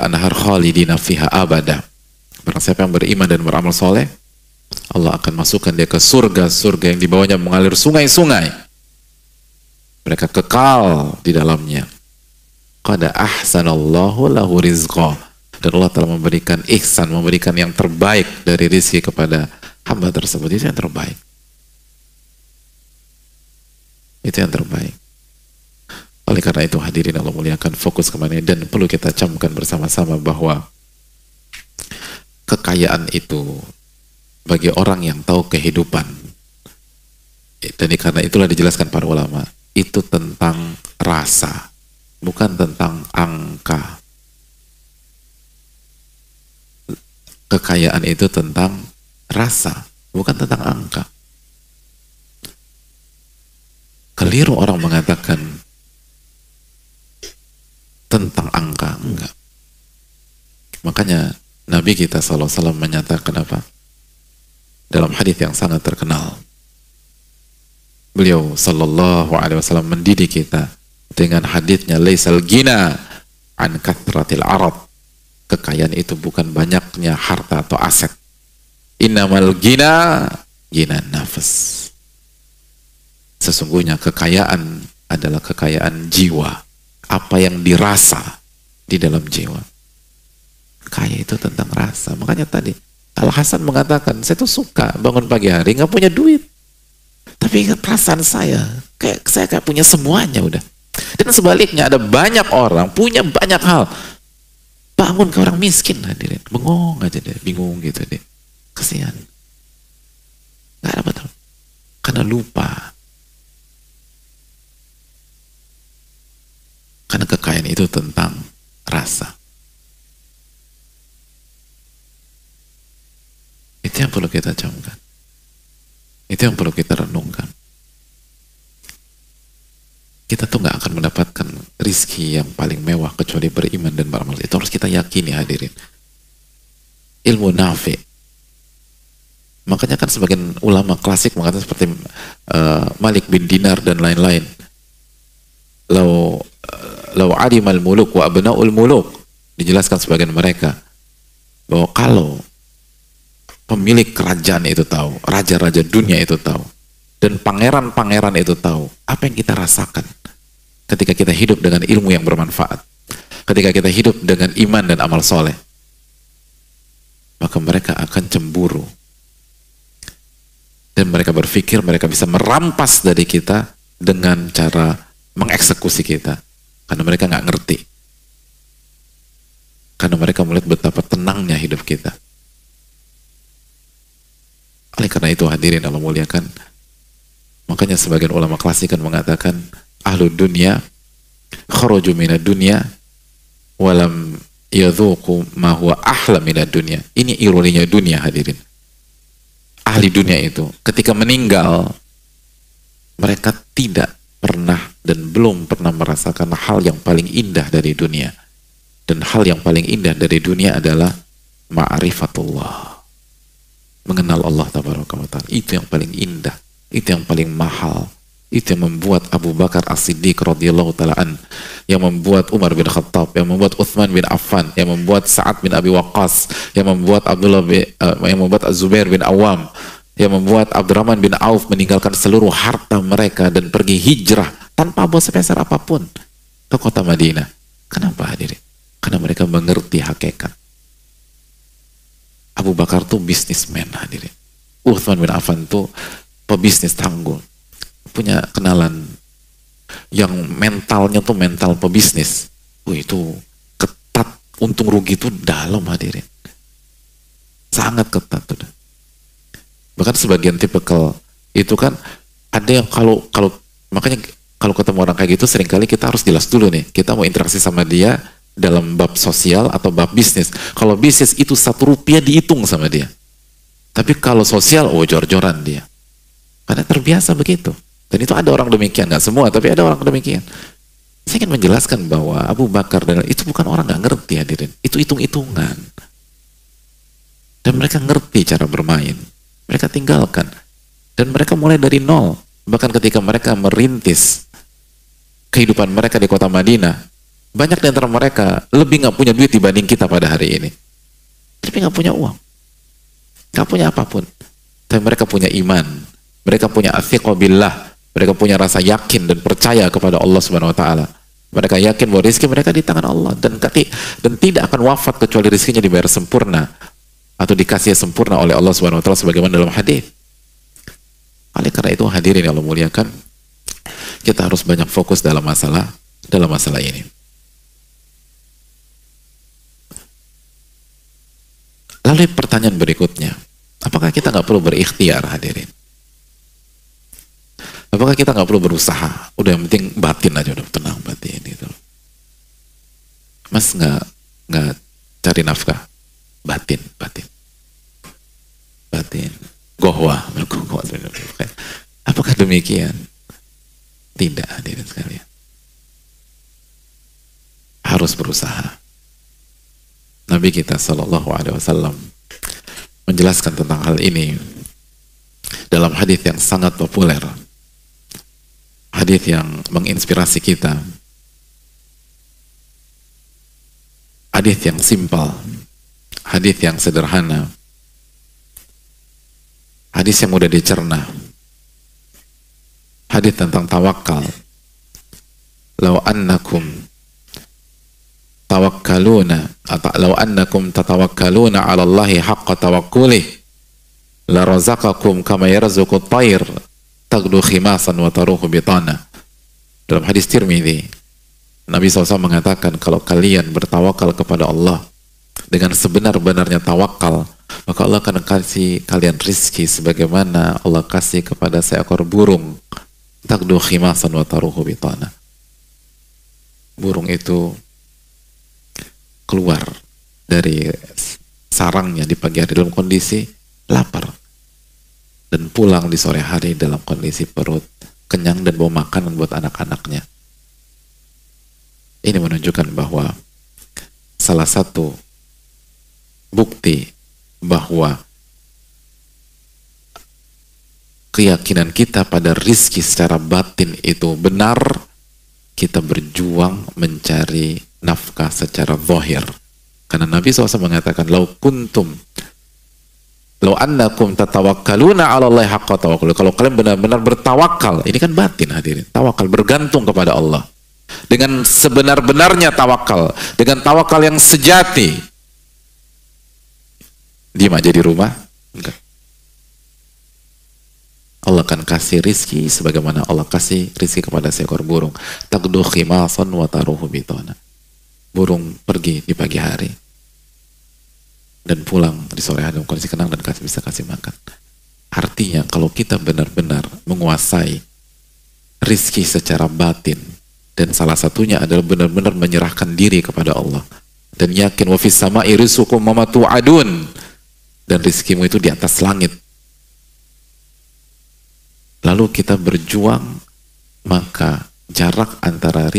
anhar khalidina fiha abada. Barang siapa yang beriman dan beramal soleh, Allah akan masukkan dia ke surga-surga yang di bawahnya mengalir sungai-sungai, mereka kekal di dalamnya. Qad ahsanallahu lahu rizqa, dan Allah telah memberikan ihsan, memberikan yang terbaik dari rizki kepada hamba tersebut. Itu yang terbaik, itu yang terbaik. Oleh karena itu, hadirin Allah muliakan, fokus kemana, dan perlu kita camkan bersama-sama bahwa kekayaan itu bagi orang yang tahu kehidupan, dan karena itulah dijelaskan para ulama, itu tentang rasa, bukan tentang angka. Kekayaan itu tentang rasa, bukan tentang angka. Keliru orang mengatakan tentang angka, enggak. Makanya Nabi kita SAW menyatakan apa? Dalam hadis yang sangat terkenal, beliau Sallallahu Alaihi Wasallam mendidik kita dengan hadisnya, laisal gina an kathratil arad. Kekayaan itu bukan banyaknya harta atau aset. Innamal gina nafas. Sesungguhnya kekayaan adalah kekayaan jiwa. Apa yang dirasa di dalam jiwa. Kaya itu tentang rasa. Makanya tadi Al Hasan mengatakan, saya tuh suka bangun pagi hari nggak punya duit, tapi ingat perasaan saya kayak punya semuanya udah. Dan sebaliknya, ada banyak orang punya banyak hal, bangun ke orang miskin, hadirin, bengong aja deh, bingung gitu deh, kasihan, nggak dapat, karena lupa, karena kekayaan itu tentang rasa. Itu yang perlu kita camkan, itu yang perlu kita renungkan. Kita tuh nggak akan mendapatkan rizki yang paling mewah kecuali beriman dan beramal. Itu harus kita yakini, hadirin. Ilmu nafi. Makanya kan sebagian ulama klasik mengatakan seperti Malik bin Dinar dan lain-lain. Lau adimal muluk wa abnaul muluk. Dijelaskan sebagian mereka bahwa kalau pemilik kerajaan itu tahu, raja-raja dunia itu tahu, Dan pangeran-pangeran itu tahu apa yang kita rasakan ketika kita hidup dengan ilmu yang bermanfaat, ketika kita hidup dengan iman dan amal soleh. Maka mereka akan cemburu. Dan mereka berpikir mereka bisa merampas dari kita dengan cara mengeksekusi kita. Karena mereka nggak ngerti. Karena mereka melihat betapa tenangnya hidup kita. Oleh karena itu hadirin Allah muliakan, makanya sebagian ulama klasik kan mengatakan ahlu dunia kharaju minad dunya walam yadhuqu ma huwa ahla minad dunya. Ini ironinya dunia hadirin. Ahli dunia itu ketika meninggal mereka tidak pernah dan belum pernah merasakan hal yang paling indah dari dunia. Dan hal yang paling indah dari dunia adalah ma'rifatullah. Mengenal Allah tabaraka wa ta'ala. Itu yang paling indah, itu yang paling mahal. Itu yang membuat Abu Bakar As-Siddiq radhiyallahu ta'ala yang membuat Umar bin Khattab, yang membuat Uthman bin Affan, yang membuat Sa'ad bin Abi Waqqas, yang membuat yang membuat Az-Zubair bin Awam, yang membuat Abdurrahman bin Auf meninggalkan seluruh harta mereka dan pergi hijrah tanpa bawa sepeser apapun ke kota Madinah. Kenapa hadirin? Karena mereka mengerti hakikat. Abu Bakar tuh bisnismen hadirin. Uthman bin Affan tuh pebisnis tangguh. Punya kenalan yang mentalnya tuh mental pebisnis. Itu ketat, untung rugi tuh dalam hadirin. Sangat ketat tuh. Bahkan sebagian tipikal itu kan ada yang kalau makanya kalau ketemu orang kayak gitu seringkali kita harus jelas dulu nih. Kita mau interaksi sama dia dalam bab sosial atau bab bisnis. Kalau bisnis itu Rp1 dihitung sama dia. Tapi kalau sosial, jor-joran dia. Karena terbiasa begitu. Dan itu ada orang demikian, nggak semua, tapi ada orang demikian. Saya ingin menjelaskan bahwa Abu Bakar dan itu bukan orang nggak ngerti hadirin. Itu hitung-hitungan. Dan mereka ngerti cara bermain. Mereka tinggalkan. Dan mereka mulai dari nol. Bahkan ketika mereka merintis kehidupan mereka di kota Madinah, banyak di antara mereka lebih nggak punya duit dibanding kita pada hari ini. Tapi nggak punya uang, nggak punya apapun. Tapi mereka punya iman, mereka punya athiqah billah, mereka punya rasa yakin dan percaya kepada Allah Subhanahu Wa Taala. Mereka yakin bahwa rezeki mereka di tangan Allah dan tidak akan wafat kecuali rezekinya dibayar sempurna atau dikasih sempurna oleh Allah Subhanahu Wa Taala sebagaimana dalam hadis. Oleh karena itu hadirin yang Allah muliakan, kita harus banyak fokus dalam masalah ini. Lalu pertanyaan berikutnya, apakah kita nggak perlu berikhtiar hadirin? Apakah kita nggak perlu berusaha? Udah yang penting batin aja, udah tenang batin itu. Mas nggak cari nafkah? Batin. Gohwa. Apakah demikian? Tidak hadirin sekalian. Harus berusaha. Nabi kita Shallallahu Alaihi Wasallam menjelaskan tentang hal ini dalam hadis yang sangat populer, hadis yang menginspirasi kita, hadis yang simpel, hadis yang sederhana, hadis yang mudah dicerna, hadis tentang tawakal. Law annakum tawakkaluna atau law annakum tatawakkaluna 'ala Allahi haqqa tawakkulih la razaqakum kama yarzuqu at-tayr taghdu khimasan wa taruhu bitana. Dalam hadis Tirmidzi, Nabi SAW mengatakan kalau kalian bertawakal kepada Allah dengan sebenar-benarnya tawakal, maka Allah akan kasih kalian rizki sebagaimana Allah kasih kepada seekor burung taghdu khimasan wa taruhu bitana. Burung itu keluar dari sarangnya di pagi hari dalam kondisi lapar dan pulang di sore hari dalam kondisi perut kenyang dan bawa makanan buat anak-anaknya. Ini menunjukkan bahwa salah satu bukti bahwa keyakinan kita pada rizki secara batin itu benar, kita berjuang mencari nafkah secara zahir. Karena Nabi SAW mengatakan, lau Law annakum tatawakkaluna 'ala Allahi haqqa tawakkul. Kalau kalian benar-benar bertawakal, ini kan batin hadirin. Tawakal bergantung kepada Allah. Dengan sebenar-benarnya tawakal, dengan tawakal yang sejati. Diam aja di rumah? Enggak. Allah akan kasih rizki sebagaimana Allah kasih rizki kepada seekor burung. Taqdu khimasan wa taruhu bitana. Burung pergi di pagi hari dan pulang di sore hari dalam kondisi tenang dan bisa kasih makan. Artinya kalau kita benar-benar menguasai rizki secara batin, dan salah satunya adalah benar-benar menyerahkan diri kepada Allah dan yakin wa fis sama'i rizqukum wa ma tu'adun, dan rizkimu itu di atas langit. Lalu kita berjuang, maka jarak antara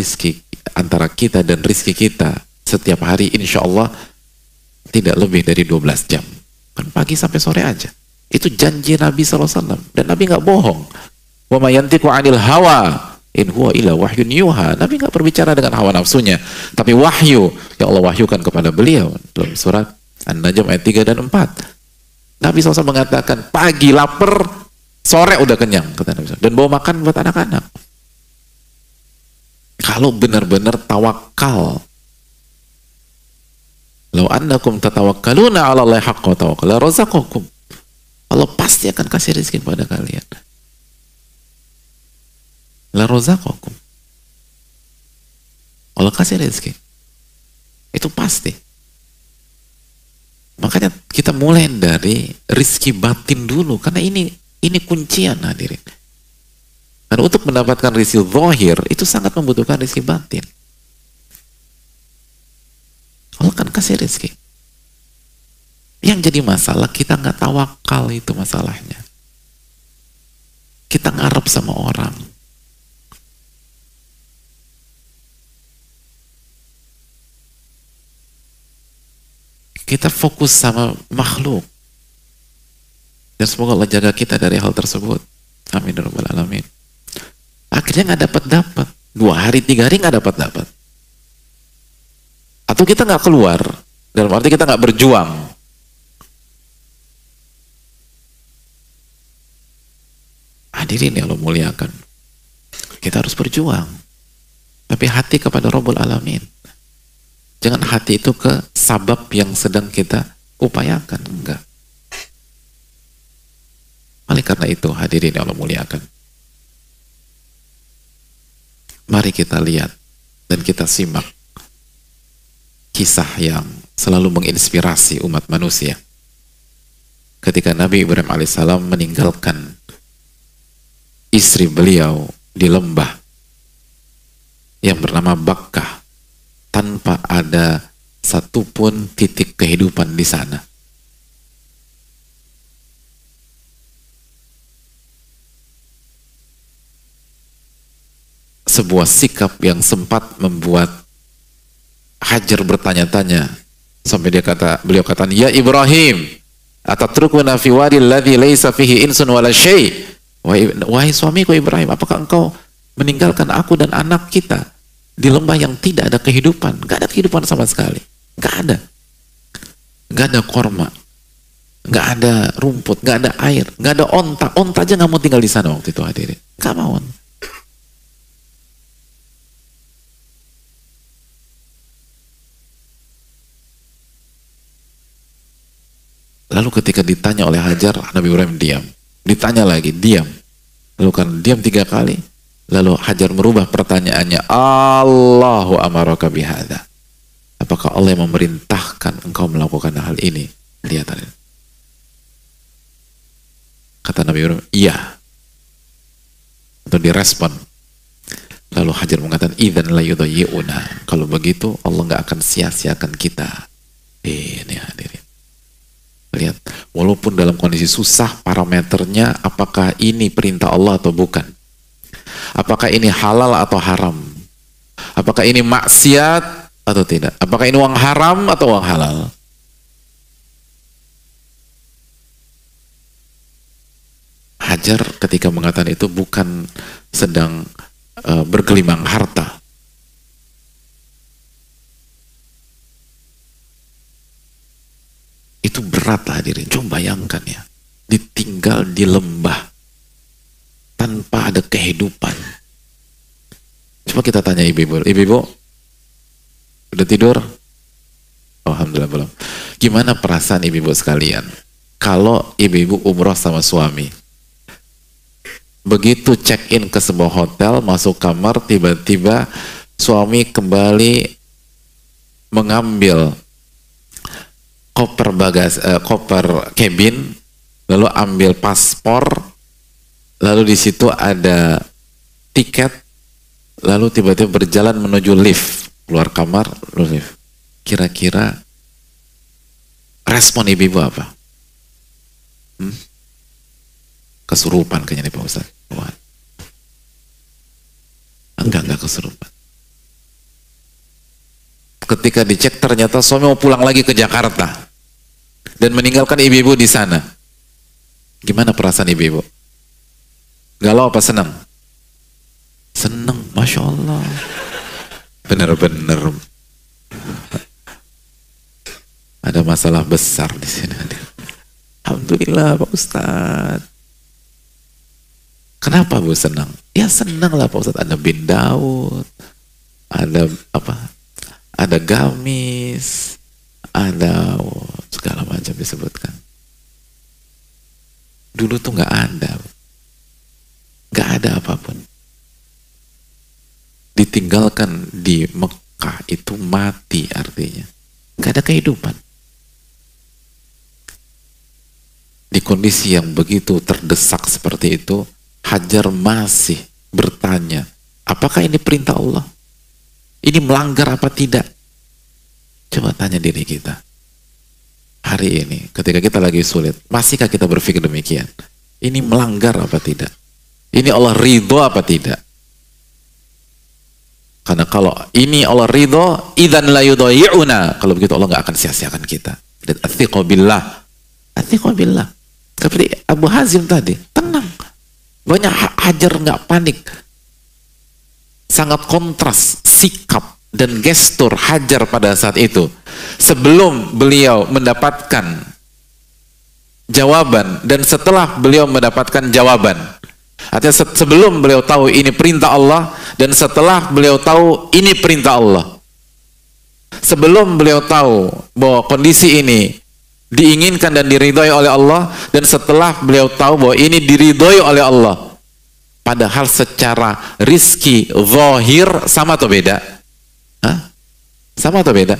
kita dan rizki kita setiap hari insya Allah tidak lebih dari 12 jam. Kan pagi sampai sore aja. Itu janji Nabi SAW. Dan Nabi nggak bohong. Wa ma yantiqu 'anil hawa in huwa illa wahyun yuha. Nabi nggak berbicara dengan hawa nafsunya, tapi wahyu yang Allah wahyukan kepada beliau dalam surat An-Najm ayat 3 dan 4. Nabi SAW mengatakan pagi lapar, sore udah kenyang, kata Nabi SAW, dan bawa makan buat anak-anak. Kalau benar-benar tawakal, law annakum tatawakkaluna 'ala Allahi haqqa tawakkul la razaqakum. Allah pasti akan kasih rezeki kepada kalian. La razaqakum. Allah kasih rezeki. Itu pasti. Makanya kita mulai dari rizki batin dulu, karena ini kuncian hadirin. Dan untuk mendapatkan rizki zahir itu sangat membutuhkan rizki batin. Allah kan kasih rizki. Yang jadi masalah kita nggak tawakal, itu masalahnya. Kita ngarep sama orang. Kita fokus sama makhluk. Dan semoga Allah jaga kita dari hal tersebut. Amin ya rabbal alamin. Akhirnya nggak dapat 2 hari 3 hari nggak dapat. Atau kita nggak keluar, dalam arti kita nggak berjuang. Hadirin yang Allah muliakan, kita harus berjuang, tapi hati kepada Rabbul Alamin. Jangan hati itu ke sabab yang sedang kita upayakan, enggak. Oleh karena itu hadirin yang Allah muliakan, mari kita lihat dan kita simak kisah yang selalu menginspirasi umat manusia. Ketika Nabi Ibrahim alaihissalam meninggalkan istri beliau di lembah yang bernama Bakkah tanpa ada satupun titik kehidupan di sana. Sebuah sikap yang sempat membuat Hajar bertanya-tanya sampai beliau kata, "Ya Ibrahim, atatrukuna fi wadi alladhi laysa fihi insun wala syai'?" Wahai suamiku Ibrahim, apakah engkau meninggalkan aku dan anak kita di lembah yang tidak ada kehidupan? Gak ada kehidupan sama sekali. Gak ada korma, gak ada rumput, gak ada air, gak ada onta. Onta aja gak mau tinggal di sana waktu itu hadirin. Gak mau. Lalu ketika ditanya oleh Hajar, Nabi Ibrahim diam. Ditanya lagi, diam. Lalu kan diam 3 kali, lalu Hajar merubah pertanyaannya, Allahu amaraka bihadza. Apakah Allah yang memerintahkan engkau melakukan hal ini? Lihat. Kata Nabi Ibrahim, iya. Untuk direspon. Lalu Hajar mengatakan, idzan la yudayyi'una. Kalau begitu Allah nggak akan sia-siakan kita. Ini hadirin. Lihat, walaupun dalam kondisi susah parameternya, apakah ini perintah Allah atau bukan? Apakah ini halal atau haram? Apakah ini maksiat atau tidak? Apakah ini uang haram atau uang halal? Hajar ketika mengatakan itu bukan sedang bergelimang harta. Itu berat lah hadirin. Coba bayangkan ya, ditinggal di lembah tanpa ada kehidupan. Coba kita tanya ibu-ibu, ibu-ibu udah tidur? Alhamdulillah belum. Gimana perasaan ibu-ibu sekalian kalau ibu-ibu umroh sama suami, begitu check in ke sebuah hotel, masuk kamar, tiba-tiba suami kembali mengambil koper bagasi, koper cabin, lalu ambil paspor, lalu di situ ada tiket, lalu tiba-tiba berjalan menuju lift, keluar kamar, lift. Kira-kira respon ibu-ibu apa? Kesurupan kayaknya nih Pak Ustaz. Wah. Enggak kesurupan. Ketika dicek ternyata suami mau pulang lagi ke Jakarta dan meninggalkan ibu-ibu di sana. Gimana perasaan ibu-ibu? Galau apa senang? Senang, Masya Allah. Bener-bener ada masalah besar di sini. Alhamdulillah Pak Ustaz. Kenapa Bu senang? Ya senang lah Pak Ustaz. Ada bin Daud, ada apa? Ada gamis, ada segala macam disebutkan. Dulu tuh nggak ada apapun. Ditinggalkan di Mekah itu mati artinya, nggak ada kehidupan. Di kondisi yang begitu terdesak seperti itu, Hajar masih bertanya, apakah ini perintah Allah? Ini melanggar apa tidak? Coba tanya diri kita. Hari ini, ketika kita lagi sulit, masihkah kita berpikir demikian? Ini melanggar apa tidak? Ini Allah ridho apa tidak? Karena kalau ini Allah ridho, idzan la yudayyi'una. Kalau begitu Allah nggak akan sia-siakan kita. Dan athiqu billah. Athiqu billah. Seperti Abu Hazim tadi, tenang. Banyak Hajar nggak panik. Sangat kontras sikap dan gestur Hajar pada saat itu. Sebelum beliau mendapatkan jawaban dan setelah beliau mendapatkan jawaban. Artinya sebelum beliau tahu ini perintah Allah dan setelah beliau tahu ini perintah Allah. Sebelum beliau tahu bahwa kondisi ini diinginkan dan diridhoi oleh Allah dan setelah beliau tahu bahwa ini diridhoi oleh Allah. Padahal secara rizki zahir sama atau beda? Hah? Sama atau beda?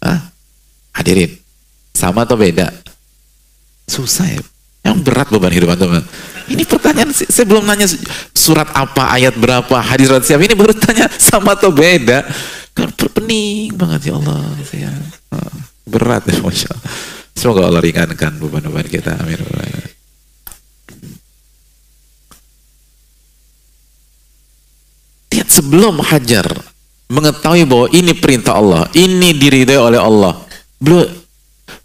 Hah? Hadirin, sama atau beda? Susah ya. Yang berat beban hidup teman. Ini pertanyaan, saya belum nanya surat apa, ayat berapa, hadis siapa, ini baru tanya sama atau beda. Kan pening banget ya Allah. Saya, berat ya Masya Allah. Semoga Allah ringankan beban-beban kita. Amin. Lihat, sebelum Hajar mengetahui bahwa ini perintah Allah, ini diridhai oleh Allah,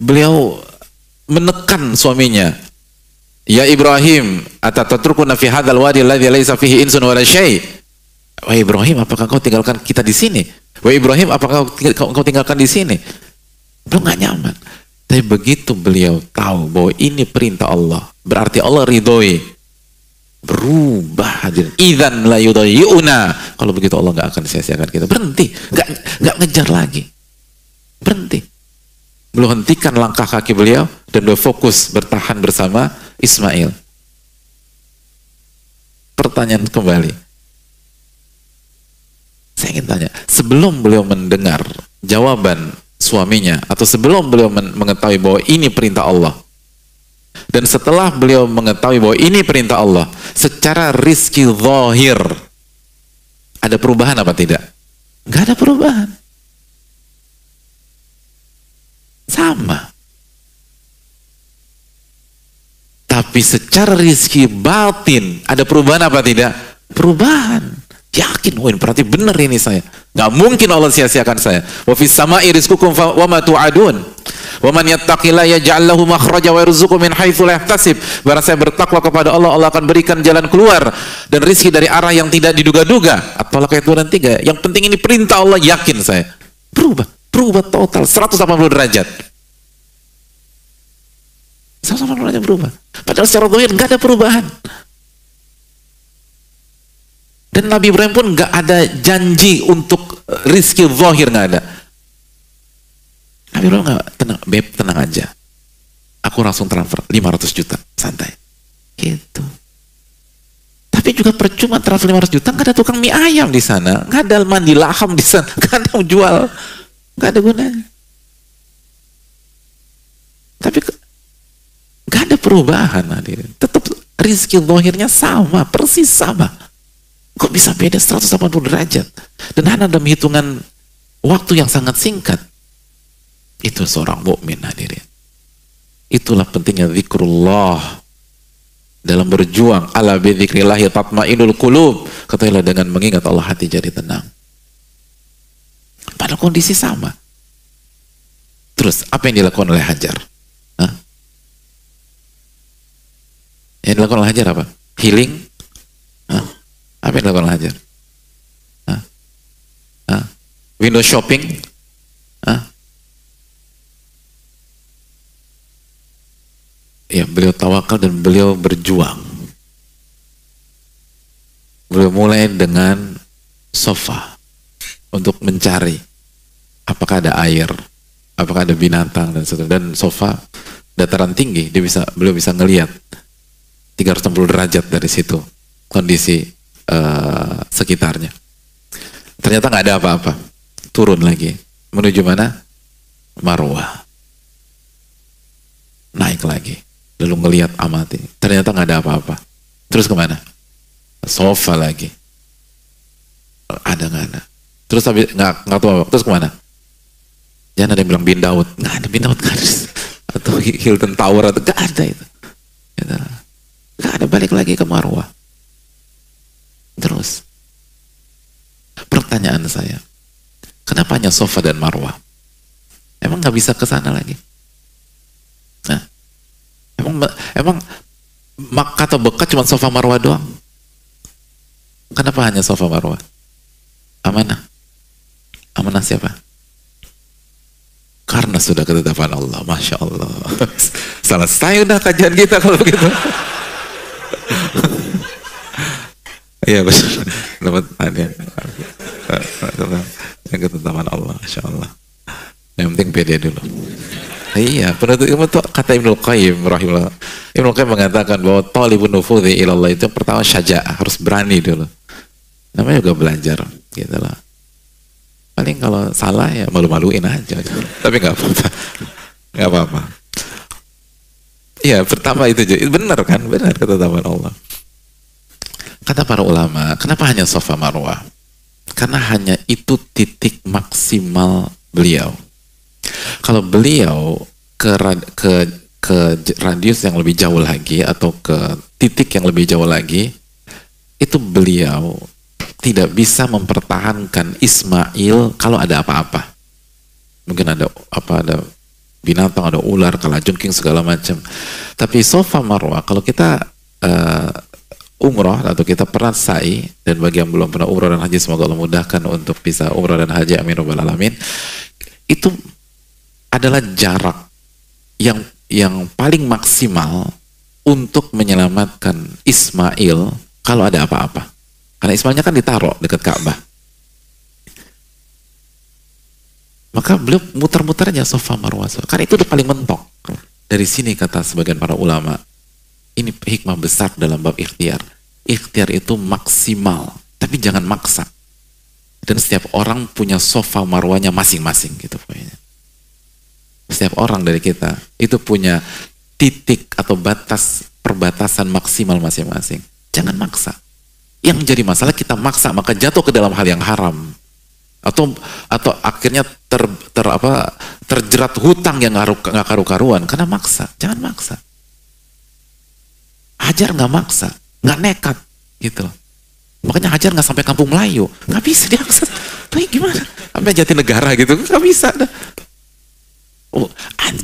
beliau menekan suaminya. Ya Ibrahim, atatatrukuna fi hadzal wadi alladzi laisa fihi insun wala syai'. Wahai Ibrahim, apakah kau tinggalkan kita di sini? Wahai Ibrahim, apakah kau tinggalkan di sini? Beliau nggak nyaman. Tapi begitu beliau tahu bahwa ini perintah Allah, berarti Allah ridhoi, berubah hadir. Idzan la yudayyi'una. Kalau begitu Allah nggak akan sia-siakan kita. Berhenti, nggak ngejar lagi. Berhenti. Beliau hentikan langkah kaki beliau dan beliau fokus bertahan bersama Ismail. Pertanyaan kembali. Saya ingin tanya, sebelum beliau mendengar jawaban suaminya atau sebelum beliau mengetahui bahwa ini perintah Allah dan setelah beliau mengetahui bahwa ini perintah Allah, secara rizki zahir ada perubahan apa tidak? Nggak ada perubahan. Sama. Tapi secara rizki batin ada perubahan apa tidak? Perubahan. Yakin, wah berarti benar ini saya. Nggak mungkin Allah sia-siakan saya. Wa fis sama'i rizqukum wa ma tu'adun. Wa man yattaqillaha yaj'al lahu makhraja wa yarzuqhu min haitsu la yahtasib. Barang saya bertakwa kepada Allah, Allah akan berikan jalan keluar dan rizki dari arah yang tidak diduga-duga. At-Talaq ayat 2 dan 3. Yang penting ini perintah Allah, yakin saya. Berubah total 180 derajat. Sama-sama nolaknya berubah. Padahal secara zahir nggak ada perubahan. Dan Nabi Ibrahim pun nggak ada janji untuk rizki zahir, nggak ada. Nabi Ibrahim nggak, tenang, beb, tenang aja. Aku langsung transfer 500 juta, santai. Gitu. Tapi juga percuma transfer 500 juta, nggak ada tukang mie ayam di sana, nggak ada mandi laham di sana, nggak ada yang jual, nggak ada gunanya. Tapi nggak ada perubahan, hadirin. Tetap rizki zahirnya sama, persis sama. Kok bisa beda 180 derajat? Dan hanya dalam hitungan waktu yang sangat singkat. Itu seorang mukmin, hadirin. Itulah pentingnya zikrullah dalam berjuang. Ala bi dzikrillahi tatmainul qulub. Katakanlah dengan mengingat Allah hati jadi tenang. Pada kondisi sama. Terus apa yang dilakukan oleh Hajar? Hah? Yang dilakukan oleh Hajar apa? Healing? Hah? Apa yang dilakukan oleh Hajar? Hah? Hah? Window shopping? Hah? Ya, beliau tawakal dan beliau berjuang. Beliau mulai dengan sofa untuk mencari apakah ada air, apakah ada binatang dan seterusnya. Dan sofa dataran tinggi, beliau bisa ngelihat 360 derajat dari situ kondisi sekitarnya. Ternyata nggak ada apa-apa. Turun lagi menuju mana? Marwah. Naik lagi. Lalu ngelihat amati, ternyata nggak ada apa-apa. Terus kemana? Sofa lagi. Ada nggak ada? Terus habis nggak tahu apa. Terus kemana? Jangan ada yang bilang Bin Daud. Nggak ada Bin Daud, nggak ada. Atau Hilton Tower atau nggak ada itu. Nggak ada. Balik lagi ke Marwah. Terus pertanyaan saya, kenapa hanya sofa dan Marwah? Emang nggak bisa ke sana lagi? Nah, emang Makkah atau Bekah cuma sofa Marwah doang? Kenapa hanya sofa Marwah? Amanah. Amanah siapa? Karena sudah ketetapan Allah. Masya Allah. Selesai udah kajian kita kalau begitu. Iya betul. Dapat hadiah. Yang ketetapan Allah. Masya Allah. Yang penting pede dulu. Iya, penuntut ilmu itu kata Ibnul Qayyim rahimahullah. Ibnul Qayyim mengatakan bahwa talibun nufudhi ilallah itu pertama syaja'ah, harus berani dulu. Namanya juga belajar, gitu lah. Paling kalau salah ya malu-maluin aja. Tapi nggak apa-apa. Nggak apa-apa. Iya, pertama itu benar kan? Benar ketetapan Allah. Kata para ulama, kenapa hanya sofa Marwah? Karena hanya itu titik maksimal beliau. Kalau beliau ke radius yang lebih jauh lagi atau ke titik yang lebih jauh lagi, itu beliau tidak bisa mempertahankan Ismail kalau ada apa-apa. Mungkin ada binatang, ada ular, kalajengking segala macam. Tapi sofa Marwah kalau kita umroh atau kita pernah sa'i, dan bagi yang belum pernah umroh dan haji semoga Allah mudahkan untuk bisa umroh dan haji, amin rabbal alamin. Itu adalah jarak yang paling maksimal untuk menyelamatkan Ismail kalau ada apa-apa. Karena Ismailnya kan ditaruh dekat Ka'bah. Maka beliau muter-muter aja sofa Marwah. Karena itu udah paling mentok. Dari sini kata sebagian para ulama, ini hikmah besar dalam bab ikhtiar. Ikhtiar itu maksimal, tapi jangan maksa. Dan setiap orang punya sofa Marwahnya masing-masing gitu pokoknya. Setiap orang dari kita itu punya titik atau perbatasan maksimal masing-masing. Jangan maksa. Yang jadi masalah kita maksa maka jatuh ke dalam hal yang haram. Atau akhirnya terjerat hutang yang nggak karu-karuan karena maksa. Jangan maksa. Hajar nggak maksa, nggak nekat gitu loh. Makanya Hajar nggak sampai Kampung Melayu, nggak bisa dia akses. Tuh gimana? Sampai Jatinegara gitu nggak bisa. Oh,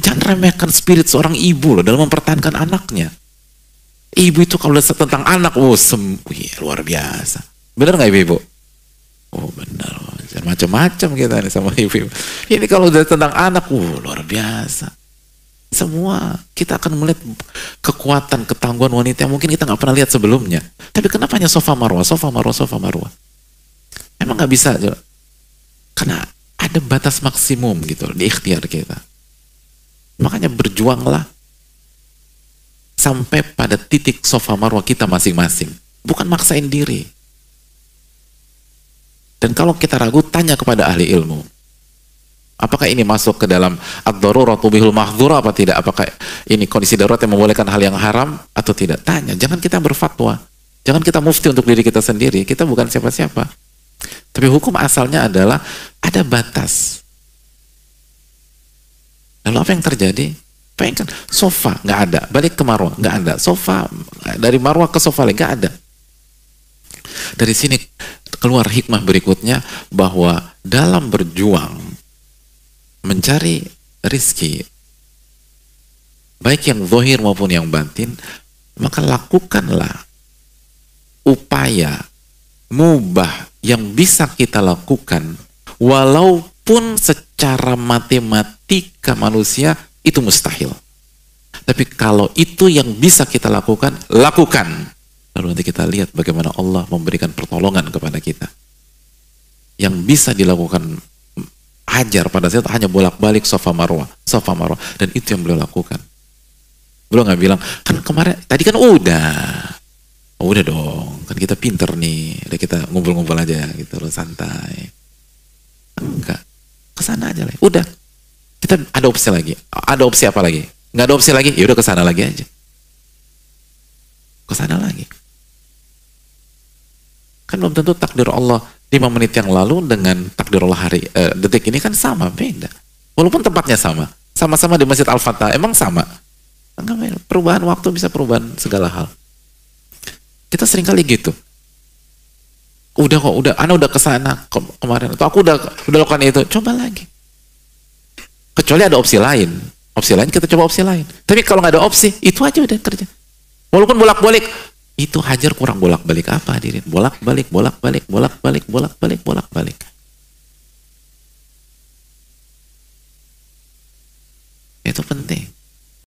jangan remehkan spirit seorang ibu loh dalam mempertahankan anaknya. Ibu itu kalau lihat tentang anak, luar biasa. Benar nggak ibu? Oh benar. Macam-macam kita nih sama ibu. Ini kalau udah tentang anak, luar biasa. Semua kita akan melihat kekuatan, ketangguhan wanita yang mungkin kita nggak pernah lihat sebelumnya. Tapi kenapa hanya Safa Marwah, Safa Marwah, Safa Marwah? Emang nggak bisa? Karena ada batas maksimum gitu di ikhtiar kita. Makanya berjuanglah sampai pada titik Safa Marwah kita masing-masing. Bukan maksain diri. Dan kalau kita ragu, tanya kepada ahli ilmu. Apakah ini masuk ke dalam ad-daruratu bihul mahdhura apa tidak? Apakah ini kondisi darurat yang membolehkan hal yang haram atau tidak? Tanya, jangan kita berfatwa. Jangan kita mufti untuk diri kita sendiri. Kita bukan siapa-siapa. Tapi hukum asalnya adalah ada batas. Lalu apa yang terjadi? Pengen kan sofa nggak ada, balik ke Marwah nggak ada, sofa dari Marwah ke sofa lagi nggak ada. Dari sini keluar hikmah berikutnya bahwa dalam berjuang mencari rizki, baik yang zahir maupun yang batin, maka lakukanlah upaya mubah yang bisa kita lakukan walaupun secara matematika manusia itu mustahil. Tapi kalau itu yang bisa kita lakukan, lakukan. Lalu nanti kita lihat bagaimana Allah memberikan pertolongan kepada kita. Yang bisa dilakukan Hajar pada saat hanya bolak-balik Safa Marwah. Dan itu yang beliau lakukan. Beliau nggak bilang, kan kemarin, tadi kan udah. Oh, udah dong, kan kita pinter nih. Udah kita ngumpul-ngumpul aja gitu loh, santai. Enggak, kesana aja lah. Udah, kita ada opsi lagi. Ada opsi apa lagi? Nggak ada opsi lagi, ya udah kesana lagi aja. Kesana lagi. Kan belum tentu takdir Allah 5 menit yang lalu dengan takdir Allah detik ini kan sama, beda. Walaupun tempatnya sama. Sama-sama di Masjid Al-Fatah, emang sama. Enggak, perubahan waktu bisa perubahan segala hal. Kita seringkali gitu. Ana udah kesana kemarin. Atau aku udah lakukan itu, coba lagi. Kecuali ada opsi lain. Opsi lain kita coba opsi lain. Tapi kalau nggak ada opsi, itu aja udah kerja. Walaupun bolak-balik, itu Hajar kurang bolak-balik apa hadirin? Bolak-balik. Itu penting.